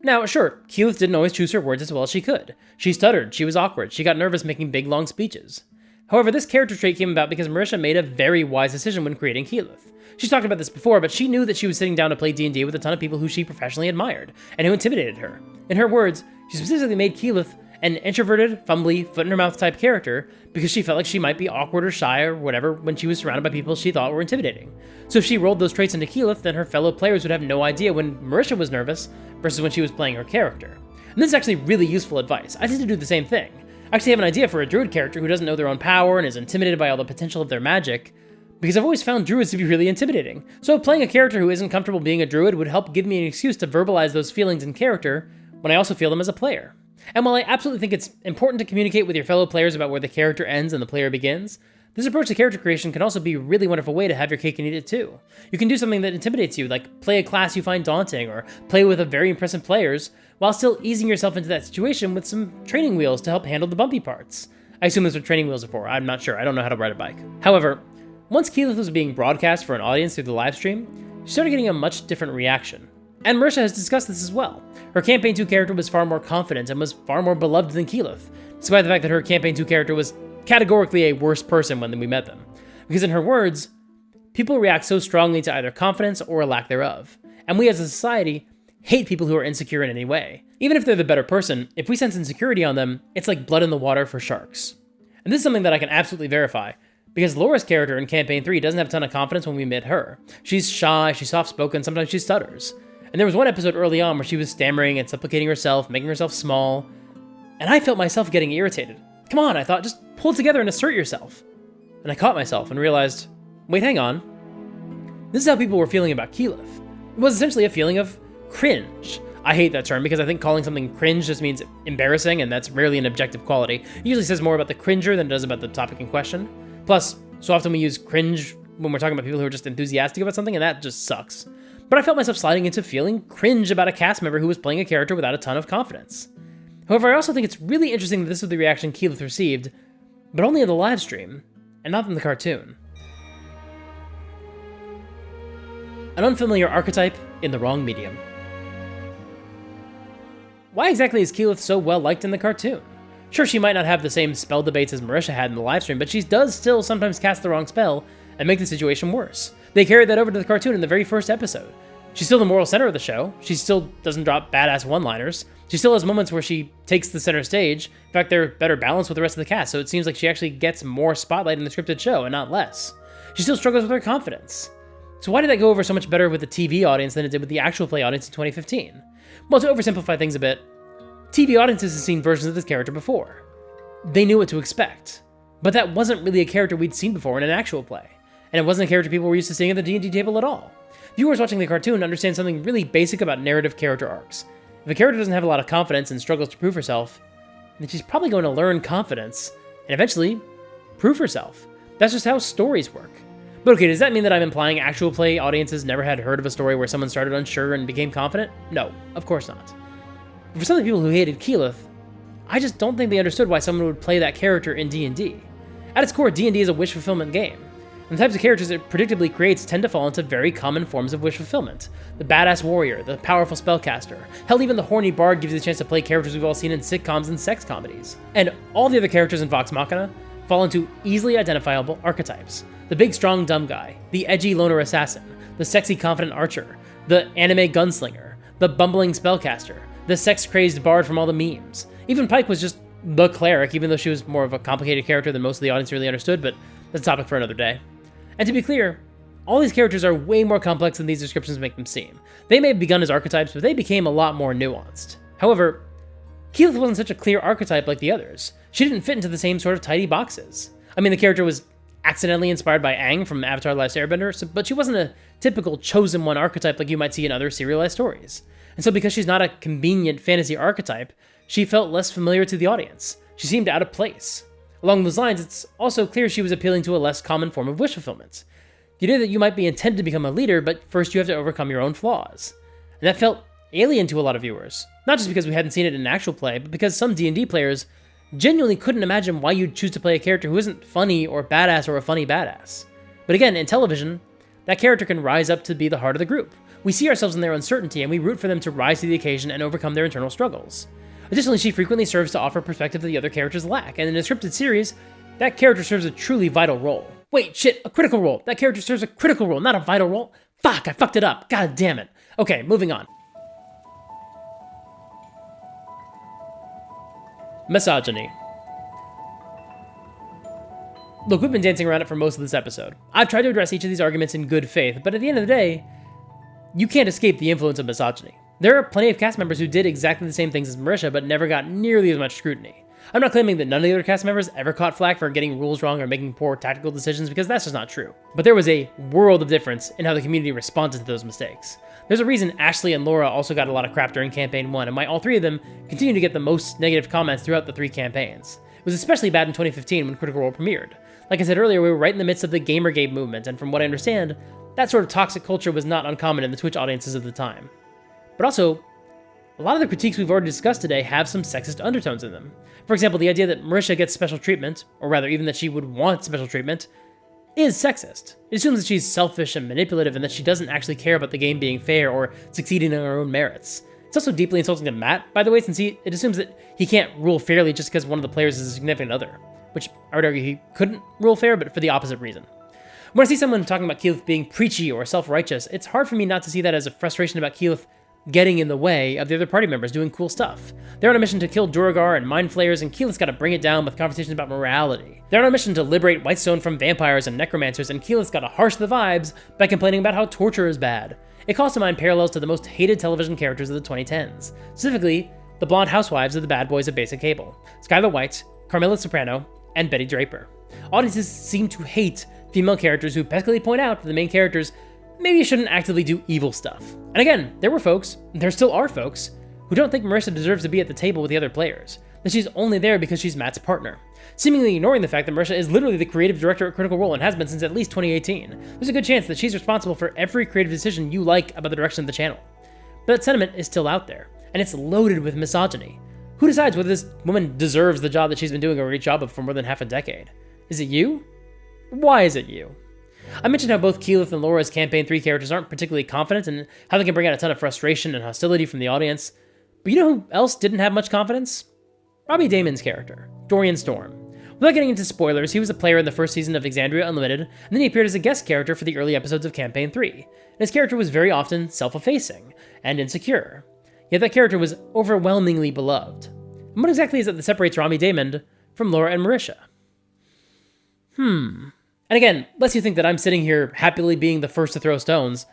Now, sure, Keyleth didn't always choose her words as well as she could. She stuttered, she was awkward, she got nervous making big, long speeches. However, this character trait came about because Marisha made a very wise decision when creating Keyleth. She's talked about this before, but she knew that she was sitting down to play D&D with a ton of people who she professionally admired, and who intimidated her. In her words, she specifically made Keyleth an introverted, fumbly, foot-in-her-mouth type character because she felt like she might be awkward or shy or whatever when she was surrounded by people she thought were intimidating. So if she rolled those traits into Keyleth, then her fellow players would have no idea when Marisha was nervous versus when she was playing her character. And this is actually really useful advice. I tend to do the same thing. I actually have an idea for a druid character who doesn't know their own power and is intimidated by all the potential of their magic, because I've always found druids to be really intimidating. So playing a character who isn't comfortable being a druid would help give me an excuse to verbalize those feelings in character when I also feel them as a player. And while I absolutely think it's important to communicate with your fellow players about where the character ends and the player begins, this approach to character creation can also be a really wonderful way to have your cake and eat it too. You can do something that intimidates you, like play a class you find daunting, or play with a very impressive players, while still easing yourself into that situation with some training wheels to help handle the bumpy parts. I assume that's what training wheels are for, I'm not sure, I don't know how to ride a bike. However, once Keyleth was being broadcast for an audience through the live stream, she started getting a much different reaction. And Marisha has discussed this as well. Her Campaign 2 character was far more confident and was far more beloved than Keyleth, despite the fact that her Campaign 2 character was categorically a worse person when we met them. Because in her words, people react so strongly to either confidence or a lack thereof. And we as a society hate people who are insecure in any way. Even if they're the better person, if we sense insecurity on them, it's like blood in the water for sharks. And this is something that I can absolutely verify, because Laura's character in Campaign 3 doesn't have a ton of confidence when we met her. She's shy, she's soft-spoken, sometimes she stutters. And there was one episode early on where she was stammering and supplicating herself, making herself small, and I felt myself getting irritated. Come on, I thought, just pull it together and assert yourself. And I caught myself and realized, wait, hang on. This is how people were feeling about Keyleth. It was essentially a feeling of cringe. I hate that term because I think calling something cringe just means embarrassing, and that's rarely an objective quality. It usually says more about the cringer than it does about the topic in question. Plus, so often we use cringe when we're talking about people who are just enthusiastic about something, and that just sucks. But I felt myself sliding into feeling cringe about a cast member who was playing a character without a ton of confidence. However, I also think it's really interesting that this was the reaction Keyleth received, but only in the live stream, and not in the cartoon. An unfamiliar archetype in the wrong medium. Why exactly is Keyleth so well liked in the cartoon? Sure, she might not have the same spell debates as Marisha had in the live stream, but she does still sometimes cast the wrong spell and make the situation worse. They carried that over to the cartoon in the very first episode. She's still the moral center of the show. She still doesn't drop badass one-liners. She still has moments where she takes the center stage. In fact, they're better balanced with the rest of the cast, so it seems like she actually gets more spotlight in the scripted show and not less. She still struggles with her confidence. So why did that go over so much better with the TV audience than it did with the actual play audience in 2015? Well, to oversimplify things a bit, TV audiences have seen versions of this character before. they knew what to expect. But that wasn't really a character we'd seen before in an actual play, and it wasn't a character people were used to seeing at the D&D table at all. Viewers watching the cartoon understand something really basic about narrative character arcs. If a character doesn't have a lot of confidence and struggles to prove herself, then she's probably going to learn confidence, and eventually prove herself. That's just how stories work. But okay, does that mean that I'm implying actual play audiences never had heard of a story where someone started unsure and became confident? No, of course not. But for some of the people who hated Keyleth, I just don't think they understood why someone would play that character in D&D. At its core, D&D is a wish fulfillment game, and the types of characters it predictably creates tend to fall into very common forms of wish fulfillment. The badass warrior, the powerful spellcaster, hell, even the horny bard gives you the chance to play characters we've all seen in sitcoms and sex comedies. And all the other characters in Vox Machina fall into easily identifiable archetypes. The big strong dumb guy, the edgy loner assassin, the sexy confident archer, the anime gunslinger, the bumbling spellcaster, the sex-crazed bard from all the memes. Even Pike was just the cleric, even though she was more of a complicated character than most of the audience really understood, but that's a topic for another day. And to be clear, all these characters are way more complex than these descriptions make them seem. They may have begun as archetypes, but they became a lot more nuanced. However, Keyleth wasn't such a clear archetype like the others. She didn't fit into the same sort of tidy boxes. I mean, the character was accidentally inspired by Aang from Avatar: The Last Airbender, but she wasn't a typical chosen one archetype like you might see in other serialized stories. And so because she's not a convenient fantasy archetype, she felt less familiar to the audience. She seemed out of place. Along those lines, it's also clear she was appealing to a less common form of wish fulfillment. The idea that you might be intended to become a leader, but first you have to overcome your own flaws. And that felt alien to a lot of viewers. Not just because we hadn't seen it in an actual play, but because some D&D players genuinely couldn't imagine why you'd choose to play a character who isn't funny or badass or a funny badass. But again, in television, that character can rise up to be the heart of the group. We see ourselves in their uncertainty, and we root for them to rise to the occasion and overcome their internal struggles. Additionally, she frequently serves to offer perspective that the other characters lack, and in a scripted series, that character serves a truly vital role. Wait, shit, a critical role. That character serves a critical role, not a vital role. Fuck, I fucked it up. God damn it. Okay, moving on. Misogyny. Look, we've been dancing around it for most of this episode. I've tried to address each of these arguments in good faith, but at the end of the day, you can't escape the influence of misogyny. There are plenty of cast members who did exactly the same things as Marisha, but never got nearly as much scrutiny. I'm not claiming that none of the other cast members ever caught flack for getting rules wrong or making poor tactical decisions, because that's just not true. But there was a world of difference in how the community responded to those mistakes. There's a reason Ashley and Laura also got a lot of crap during Campaign 1, and why all three of them continue to get the most negative comments throughout the 3 campaigns. It was especially bad in 2015 when Critical Role premiered. Like I said earlier, we were right in the midst of the Gamergate movement, and from what I understand, that sort of toxic culture was not uncommon in the Twitch audiences of the time. But also, a lot of the critiques we've already discussed today have some sexist undertones in them. For example, the idea that Marisha gets special treatment, or rather even that she would want special treatment, is sexist. It assumes that she's selfish and manipulative and that she doesn't actually care about the game being fair or succeeding in her own merits. It's also deeply insulting to Matt, by the way, since it assumes that he can't rule fairly just because one of the players is a significant other, which I would argue he couldn't rule fair, but for the opposite reason. When I see someone talking about Keyleth being preachy or self-righteous, it's hard for me not to see that as a frustration about Keyleth getting in the way of the other party members doing cool stuff. They're on a mission to kill Duragar and mind flayers, and Keyleth's got to bring it down with conversations about morality. They're on a mission to liberate Whitestone from vampires and necromancers, and Keyleth's got to harsh the vibes by complaining about how torture is bad. It calls to mind parallels to the most hated television characters of the 2010s, specifically the blonde housewives of the bad boys of basic cable, Skylar White, Carmela Soprano, and Betty Draper. Audiences seem to hate female characters who pesky point out that the main characters maybe shouldn't actively do evil stuff. And again, there still are folks, who don't think Marisha deserves to be at the table with the other players, that she's only there because she's Matt's partner, seemingly ignoring the fact that Marisha is literally the creative director at Critical Role and has been since at least 2018. There's a good chance that she's responsible for every creative decision you like about the direction of the channel. But that sentiment is still out there, and it's loaded with misogyny. Who decides whether this woman deserves the job that she's been doing a great job of for more than half a decade? Is it you? Why is it you? I mentioned how both Keyleth and Laura's Campaign 3 characters aren't particularly confident and how they can bring out a ton of frustration and hostility from the audience. But you know who else didn't have much confidence? Robbie Damon's character, Dorian Storm. Without getting into spoilers, he was a player in the first season of Exandria Unlimited, and then he appeared as a guest character for the early episodes of Campaign 3. And his character was very often self-effacing and insecure. Yet that character was overwhelmingly beloved. And what exactly is it that separates Robbie Damon from Laura and Marisha? And again, lest you think that I'm sitting here happily being the first to throw stones,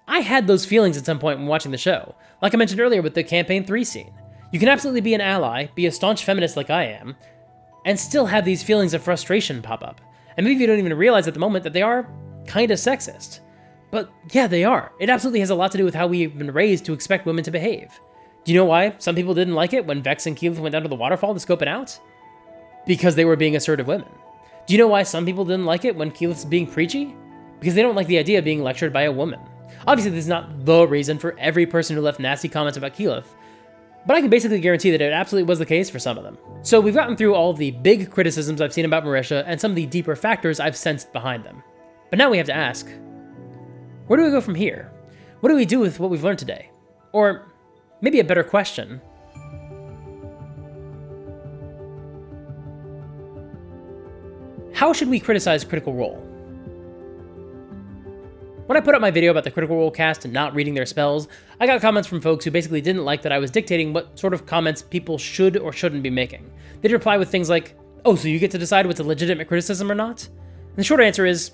I had those feelings at some point when watching the show, like I mentioned earlier with the Campaign 3 scene. You can absolutely be an ally, be a staunch feminist like I am, and still have these feelings of frustration pop up. And maybe you don't even realize at the moment that they are kinda sexist. But yeah, they are. It absolutely has a lot to do with how we've been raised to expect women to behave. Do you know why some people didn't like it when Vex and Keyleth went down to the waterfall to scope it out? Because they were being assertive women. Do you know why some people didn't like it when Keyleth's being preachy? Because they don't like the idea of being lectured by a woman. Obviously, this is not the reason for every person who left nasty comments about Keyleth, but I can basically guarantee that it absolutely was the case for some of them. So we've gotten through all the big criticisms I've seen about Marisha and some of the deeper factors I've sensed behind them. But now we have to ask, where do we go from here? What do we do with what we've learned today? Or maybe a better question, how should we criticize Critical Role? When I put up my video about the Critical Role cast and not reading their spells, I got comments from folks who basically didn't like that I was dictating what sort of comments people should or shouldn't be making. They'd reply with things like, "Oh, so you get to decide what's a legitimate criticism or not?" And the short answer is,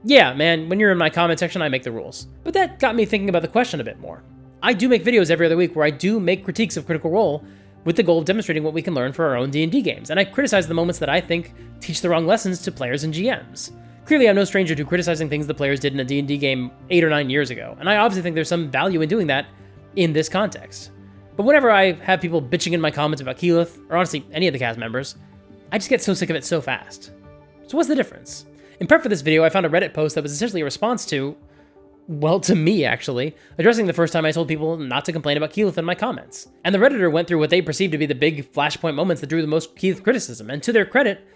yeah, man, when you're in my comment section, I make the rules. But that got me thinking about the question a bit more. I do make videos every other week where I do make critiques of Critical Role with the goal of demonstrating what we can learn for our own D&D games, and I criticize the moments that I think teach the wrong lessons to players and GMs. Clearly, I'm no stranger to criticizing things the players did in a D&D game 8 or 9 years ago, and I obviously think there's some value in doing that in this context. But whenever I have people bitching in my comments about Keyleth, or honestly any of the cast members, I just get so sick of it so fast. So what's the difference? In prep for this video, I found a Reddit post that was essentially a response to, well, to me actually, addressing the first time I told people not to complain about Keyleth in my comments. And the Redditor went through what they perceived to be the big flashpoint moments that drew the most Keyleth criticism, and to their credit,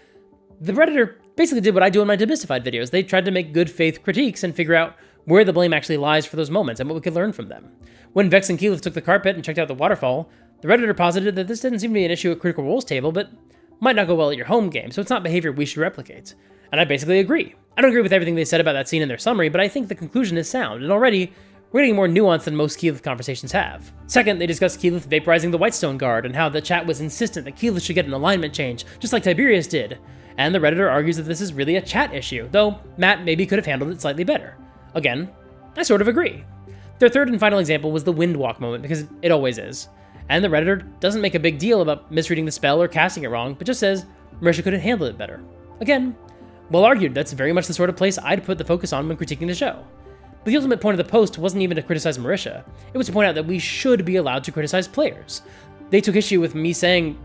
the Redditor basically did what I do in my demystified videos. They tried to make good faith critiques and figure out where the blame actually lies for those moments and what we could learn from them. When Vex and Keyleth took the carpet and checked out the waterfall, the Redditor posited that this didn't seem to be an issue at Critical Role's table, but might not go well at your home game, so it's not behavior we should replicate. And I basically agree. I don't agree with everything they said about that scene in their summary, but I think the conclusion is sound, and already, we're getting more nuance than most Keyleth conversations have. Second, they discussed Keyleth vaporizing the Whitestone Guard, and how the chat was insistent that Keyleth should get an alignment change, just like Tiberius did. And the Redditor argues that this is really a chat issue, though Matt maybe could have handled it slightly better. Again, I sort of agree. Their third and final example was the Windwalk moment, because it always is. And the Redditor doesn't make a big deal about misreading the spell or casting it wrong, but just says Marisha could have handled it better. Again, well argued, that's very much the sort of place I'd put the focus on when critiquing the show. But the ultimate point of the post wasn't even to criticize Marisha, it was to point out that we should be allowed to criticize players. They took issue with me saying,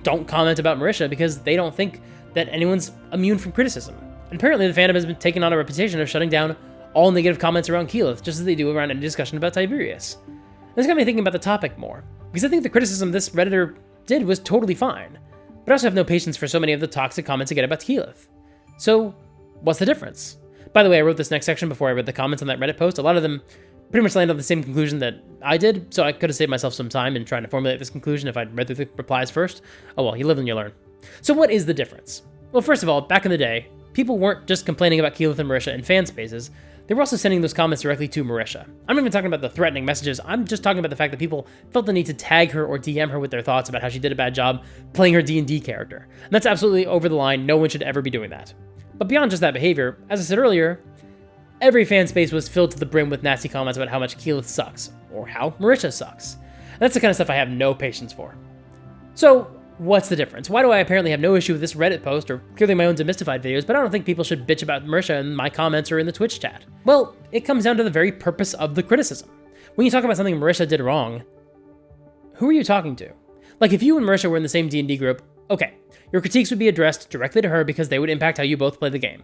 don't comment about Marisha because they don't think that anyone's immune from criticism. And apparently the fandom has been taking on a reputation of shutting down all negative comments around Keyleth, just as they do around any discussion about Tiberius. This got me thinking about the topic more, because I think the criticism this Redditor did was totally fine, but I also have no patience for so many of the toxic comments I get about Keyleth. So, what's the difference? By the way, I wrote this next section before I read the comments on that Reddit post. A lot of them pretty much landed on the same conclusion that I did, so I could have saved myself some time in trying to formulate this conclusion if I'd read through the replies first. Oh well, you live and you learn. So what is the difference? Well, first of all, back in the day, people weren't just complaining about Keyleth and Marisha in fan spaces, they were also sending those comments directly to Marisha. I'm not even talking about the threatening messages, I'm just talking about the fact that people felt the need to tag her or DM her with their thoughts about how she did a bad job playing her D&D character. And that's absolutely over the line, no one should ever be doing that. But beyond just that behavior, as I said earlier, every fan space was filled to the brim with nasty comments about how much Keyleth sucks, or how Marisha sucks. And that's the kind of stuff I have no patience for. So, what's the difference? Why do I apparently have no issue with this Reddit post, or clearly my own demystified videos, but I don't think people should bitch about Marisha in my comments or in the Twitch chat? Well, it comes down to the very purpose of the criticism. When you talk about something Marisha did wrong, who are you talking to? Like, if you and Marisha were in the same D&D group, okay, your critiques would be addressed directly to her because they would impact how you both play the game.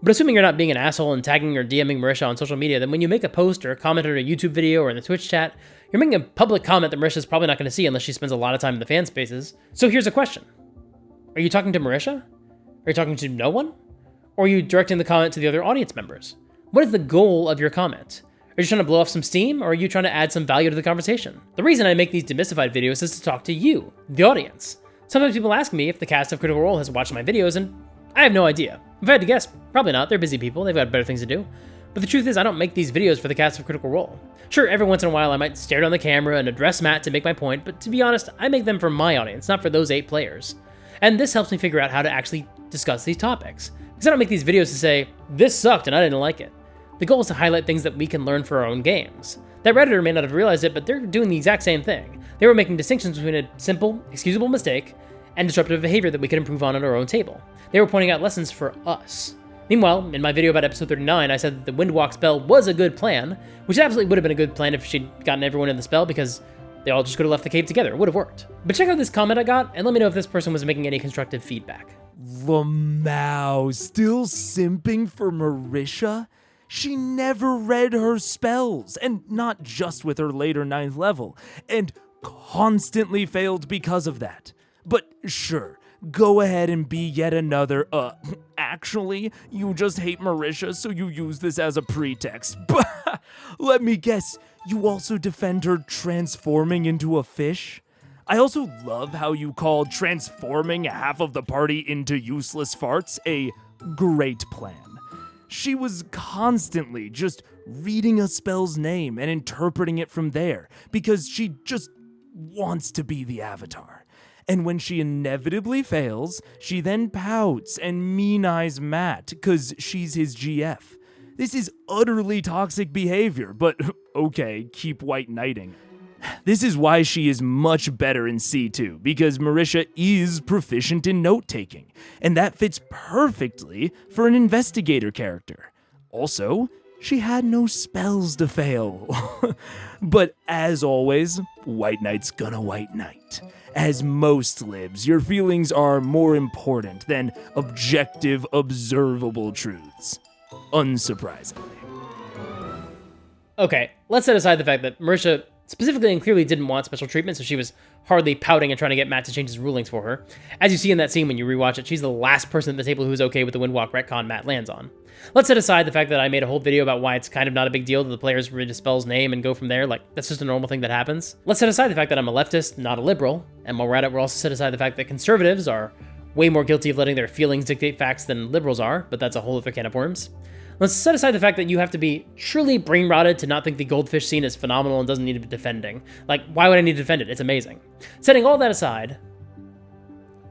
But assuming you're not being an asshole and tagging or DMing Marisha on social media, then when you make a post or a comment on a YouTube video or in the Twitch chat, you're making a public comment that Marisha's probably not going to see unless she spends a lot of time in the fan spaces. So here's a question. Are you talking to Marisha? Are you talking to no one? Or are you directing the comment to the other audience members? What is the goal of your comment? Are you trying to blow off some steam, or are you trying to add some value to the conversation? The reason I make these demystified videos is to talk to you, the audience. Sometimes people ask me if the cast of Critical Role has watched my videos, and I have no idea. If I had to guess, probably not. They're busy people, they've got better things to do. But the truth is, I don't make these videos for the cast of Critical Role. Sure, every once in a while I might stare down the camera and address Matt to make my point, but to be honest, I make them for my audience, not for those 8 players. And this helps me figure out how to actually discuss these topics. Because I don't make these videos to say, this sucked and I didn't like it. The goal is to highlight things that we can learn for our own games. That Redditor may not have realized it, but they're doing the exact same thing. They were making distinctions between a simple, excusable mistake and disruptive behavior that we could improve on at our own table. They were pointing out lessons for us. Meanwhile, in my video about episode 39, I said that the Windwalk spell was a good plan, which absolutely would have been a good plan if she'd gotten everyone in the spell, because they all just could have left the cave together. It would have worked. But check out this comment I got, and let me know if this person was making any constructive feedback. Lamau, still simping for Marisha? She never read her spells, and not just with her later 9th level, and constantly failed because of that. But sure, go ahead and be yet another, actually, you just hate Marisha, so you use this as a pretext. Let me guess, you also defend her transforming into a fish? I also love how you call transforming half of the party into useless farts a great plan. She was constantly just reading a spell's name and interpreting it from there, because she just wants to be the Avatar. And when she inevitably fails, she then pouts and mean-eyes Matt, because she's his GF. This is utterly toxic behavior, but okay, keep white knighting. This is why she is much better in C2, because Marisha is proficient in note-taking, and that fits perfectly for an investigator character. Also, she had no spells to fail. But as always, White Knight's gonna White Knight. As most libs, your feelings are more important than objective, observable truths. Unsurprisingly. Okay, let's set aside the fact that Marisha specifically and clearly didn't want special treatment, so she was hardly pouting and trying to get Matt to change his rulings for her. As you see in that scene when you rewatch it, she's the last person at the table who's okay with the Windwalk retcon Matt lands on. Let's set aside the fact that I made a whole video about why it's kind of not a big deal that the players read a spell's name and go from there, like, that's just a normal thing that happens. Let's set aside the fact that I'm a leftist, not a liberal, and while we're at it, we'll also set aside the fact that conservatives are way more guilty of letting their feelings dictate facts than liberals are, but that's a whole other can of worms. Let's set aside the fact that you have to be truly brain-rotted to not think the goldfish scene is phenomenal and doesn't need to be defending. Like, why would I need to defend it? It's amazing. Setting all that aside,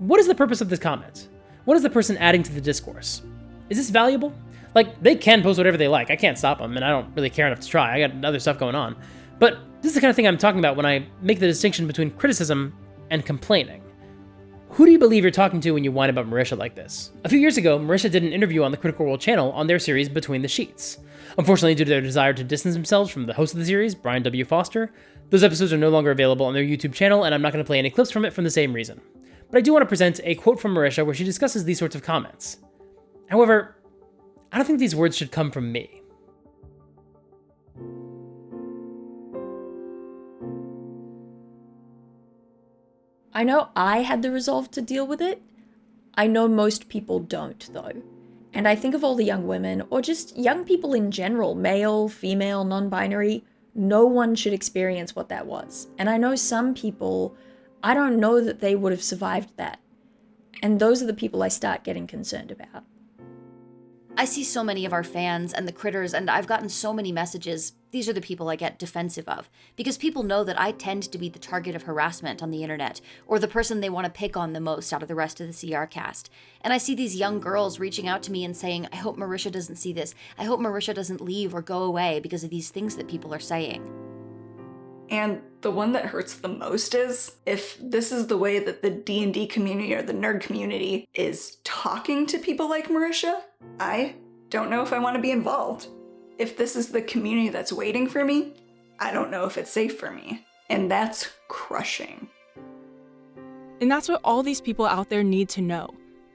what is the purpose of this comment? What is the person adding to the discourse? Is this valuable? Like, they can post whatever they like. I can't stop them, and I don't really care enough to try. I got other stuff going on. But this is the kind of thing I'm talking about when I make the distinction between criticism and complaining. Who do you believe you're talking to when you whine about Marisha like this? A few years ago, Marisha did an interview on the Critical Role channel on their series Between the Sheets. Unfortunately, due to their desire to distance themselves from the host of the series, Brian W. Foster, those episodes are no longer available on their YouTube channel, and I'm not going to play any clips from it for the same reason. But I do want to present a quote from Marisha where she discusses these sorts of comments. However, I don't think these words should come from me. I know I had the resolve to deal with it. I know most people don't, though. And I think of all the young women, or just young people in general, male, female, non-binary, no one should experience what that was. And I know some people, I don't know that they would have survived that. And those are the people I start getting concerned about. I see so many of our fans and the critters, and I've gotten so many messages. These are the people I get defensive of, because people know that I tend to be the target of harassment on the internet, or the person they want to pick on the most out of the rest of the CR cast. And I see these young girls reaching out to me and saying, I hope Marisha doesn't see this. I hope Marisha doesn't leave or go away because of these things that people are saying. And the one that hurts the most is, if this is the way that the D&D community or the nerd community is talking to people like Marisha, I don't know if I want to be involved. If this is the community that's waiting for me, I don't know if it's safe for me. And that's crushing. And that's what all these people out there need to know.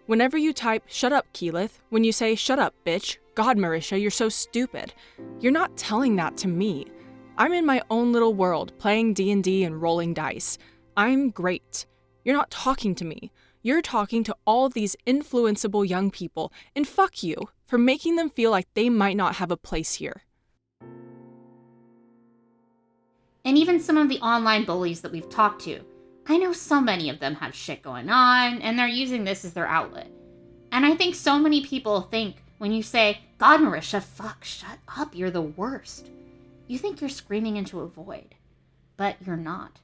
Whenever you type, "Shut up, Keyleth," when you say, "Shut up, bitch," "God, Marisha, you're so stupid," you're not telling that to me. I'm in my own little world, playing D&D and rolling dice. I'm great. You're not talking to me. You're talking to all these influenceable young people, and fuck you for making them feel like they might not have a place here. And even some of the online bullies that we've talked to, I know so many of them have shit going on, and they're using this as their outlet. And I think so many people think when you say, "God, Marisha, fuck, shut up, you're the worst," you think you're screaming into a void, but you're not.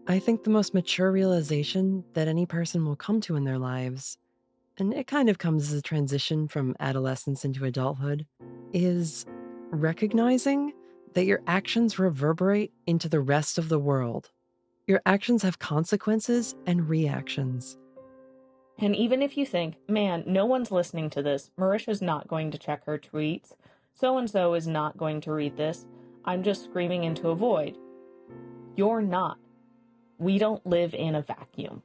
I think the most mature realization that any person will come to in their lives, and it kind of comes as a transition from adolescence into adulthood, is recognizing that your actions reverberate into the rest of the world. Your actions have consequences and reactions. And even if you think, man, no one's listening to this, Marisha's not going to check her tweets, so-and-so is not going to read this, I'm just screaming into a void. You're not. We don't live in a vacuum.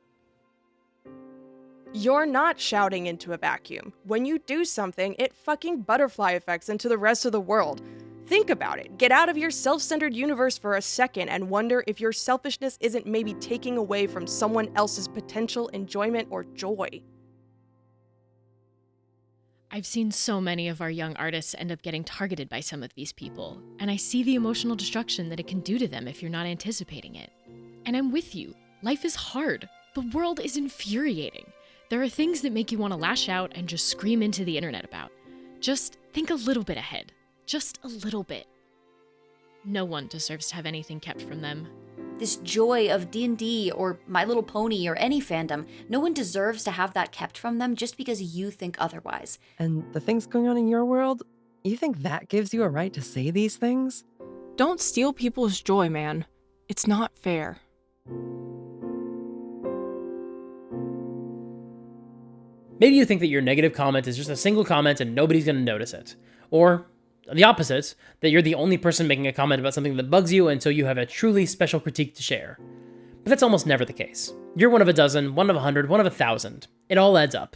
You're not shouting into a vacuum. When you do something, it fucking butterfly effects into the rest of the world. Think about it. Get out of your self-centered universe for a second and wonder if your selfishness isn't maybe taking away from someone else's potential enjoyment or joy. I've seen so many of our young artists end up getting targeted by some of these people, and I see the emotional destruction that it can do to them if you're not anticipating it. And I'm with you. Life is hard. The world is infuriating. There are things that make you want to lash out and just scream into the internet about. Just think a little bit ahead. Just a little bit. No one deserves to have anything kept from them. This joy of D&D or My Little Pony or any fandom, no one deserves to have that kept from them just because you think otherwise. And the things going on in your world, you think that gives you a right to say these things? Don't steal people's joy, man. It's not fair. Maybe you think that your negative comment is just a single comment and nobody's going to notice it. Or the opposite, that you're the only person making a comment about something that bugs you and so you have a truly special critique to share. But that's almost never the case. You're one of a dozen, one of 100, one of 1,000. It all adds up.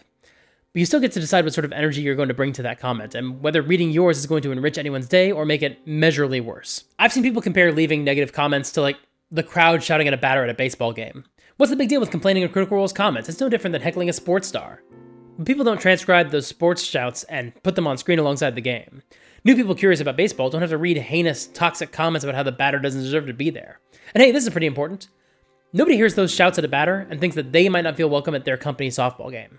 But you still get to decide what sort of energy you're going to bring to that comment, and whether reading yours is going to enrich anyone's day or make it measurably worse. I've seen people compare leaving negative comments to, like, the crowd shouting at a batter at a baseball game. What's the big deal with complaining in Critical Role's comments? It's no different than heckling a sports star. But people don't transcribe those sports shouts and put them on screen alongside the game. New people curious about baseball don't have to read heinous, toxic comments about how the batter doesn't deserve to be there. And hey, this is pretty important. Nobody hears those shouts at a batter and thinks that they might not feel welcome at their company softball game.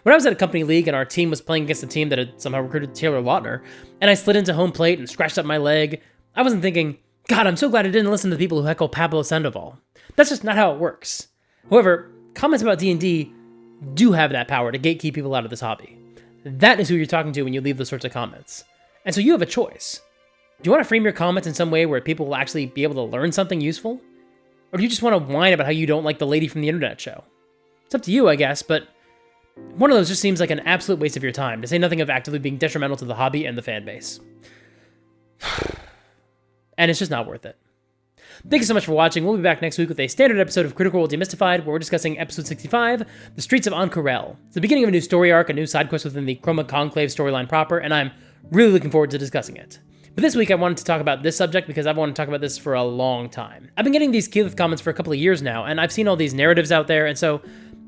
When I was at a company league and our team was playing against a team that had somehow recruited Taylor Lautner, and I slid into home plate and scratched up my leg, I wasn't thinking, God, I'm so glad I didn't listen to the people who heckle Pablo Sandoval. That's just not how it works. However, comments about D&D do have that power to gatekeep people out of this hobby. That is who you're talking to when you leave those sorts of comments. And so you have a choice. Do you want to frame your comments in some way where people will actually be able to learn something useful? Or do you just want to whine about how you don't like the lady from the internet show? It's up to you, I guess, but one of those just seems like an absolute waste of your time, to say nothing of actively being detrimental to the hobby and the fan base. And it's just not worth it. Thank you so much for watching. We'll be back next week with a standard episode of Critical Role Demystified, where we're discussing episode 65, The Streets of Ank'Harel. It's the beginning of a new story arc, a new side quest within the Chroma Conclave storyline proper, and I'm really looking forward to discussing it. But this week I wanted to talk about this subject because I've wanted to talk about this for a long time. I've been getting these Keyleth comments for a couple of years now, and I've seen all these narratives out there, and so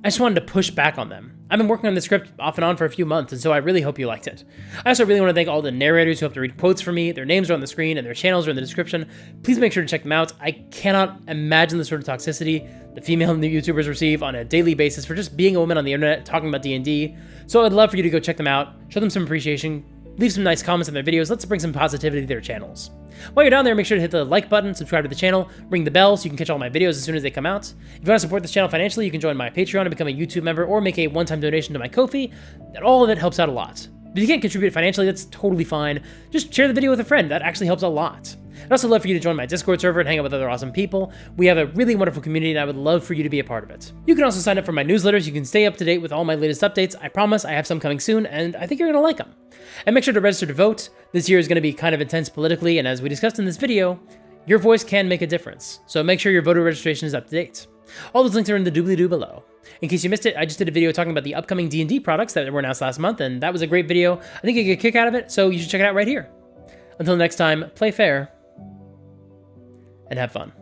I just wanted to push back on them. I've been working on the script off and on for a few months, and so I really hope you liked it. I also really want to thank all the narrators who have to read quotes for me. Their names are on the screen, and their channels are in the description. Please make sure to check them out. I cannot imagine the sort of toxicity that female YouTubers receive on a daily basis for just being a woman on the internet talking about D&D. So I'd love for you to go check them out, show them some appreciation, leave some nice comments on their videos. Let's bring some positivity to their channels. While you're down there, make sure to hit the like button, subscribe to the channel, ring the bell so you can catch all my videos as soon as they come out. If you want to support this channel financially, you can join my Patreon and become a YouTube member or make a one-time donation to my Ko-fi. All of it helps out a lot. If you can't contribute financially, that's totally fine. Just share the video with a friend. That actually helps a lot. I'd also love for you to join my Discord server and hang out with other awesome people. We have a really wonderful community and I would love for you to be a part of it. You can also sign up for my newsletters. You can stay up to date with all my latest updates. I promise I have some coming soon and I think you're going to like them. And make sure to register to vote. This year is going to be kind of intense politically, and as we discussed in this video, your voice can make a difference. So make sure your voter registration is up to date. All those links are in the doobly-doo below. In case you missed it, I just did a video talking about the upcoming D&D products that were announced last month, and that was a great video. I think you get a kick out of it, so you should check it out right here. Until next time, play fair and have fun.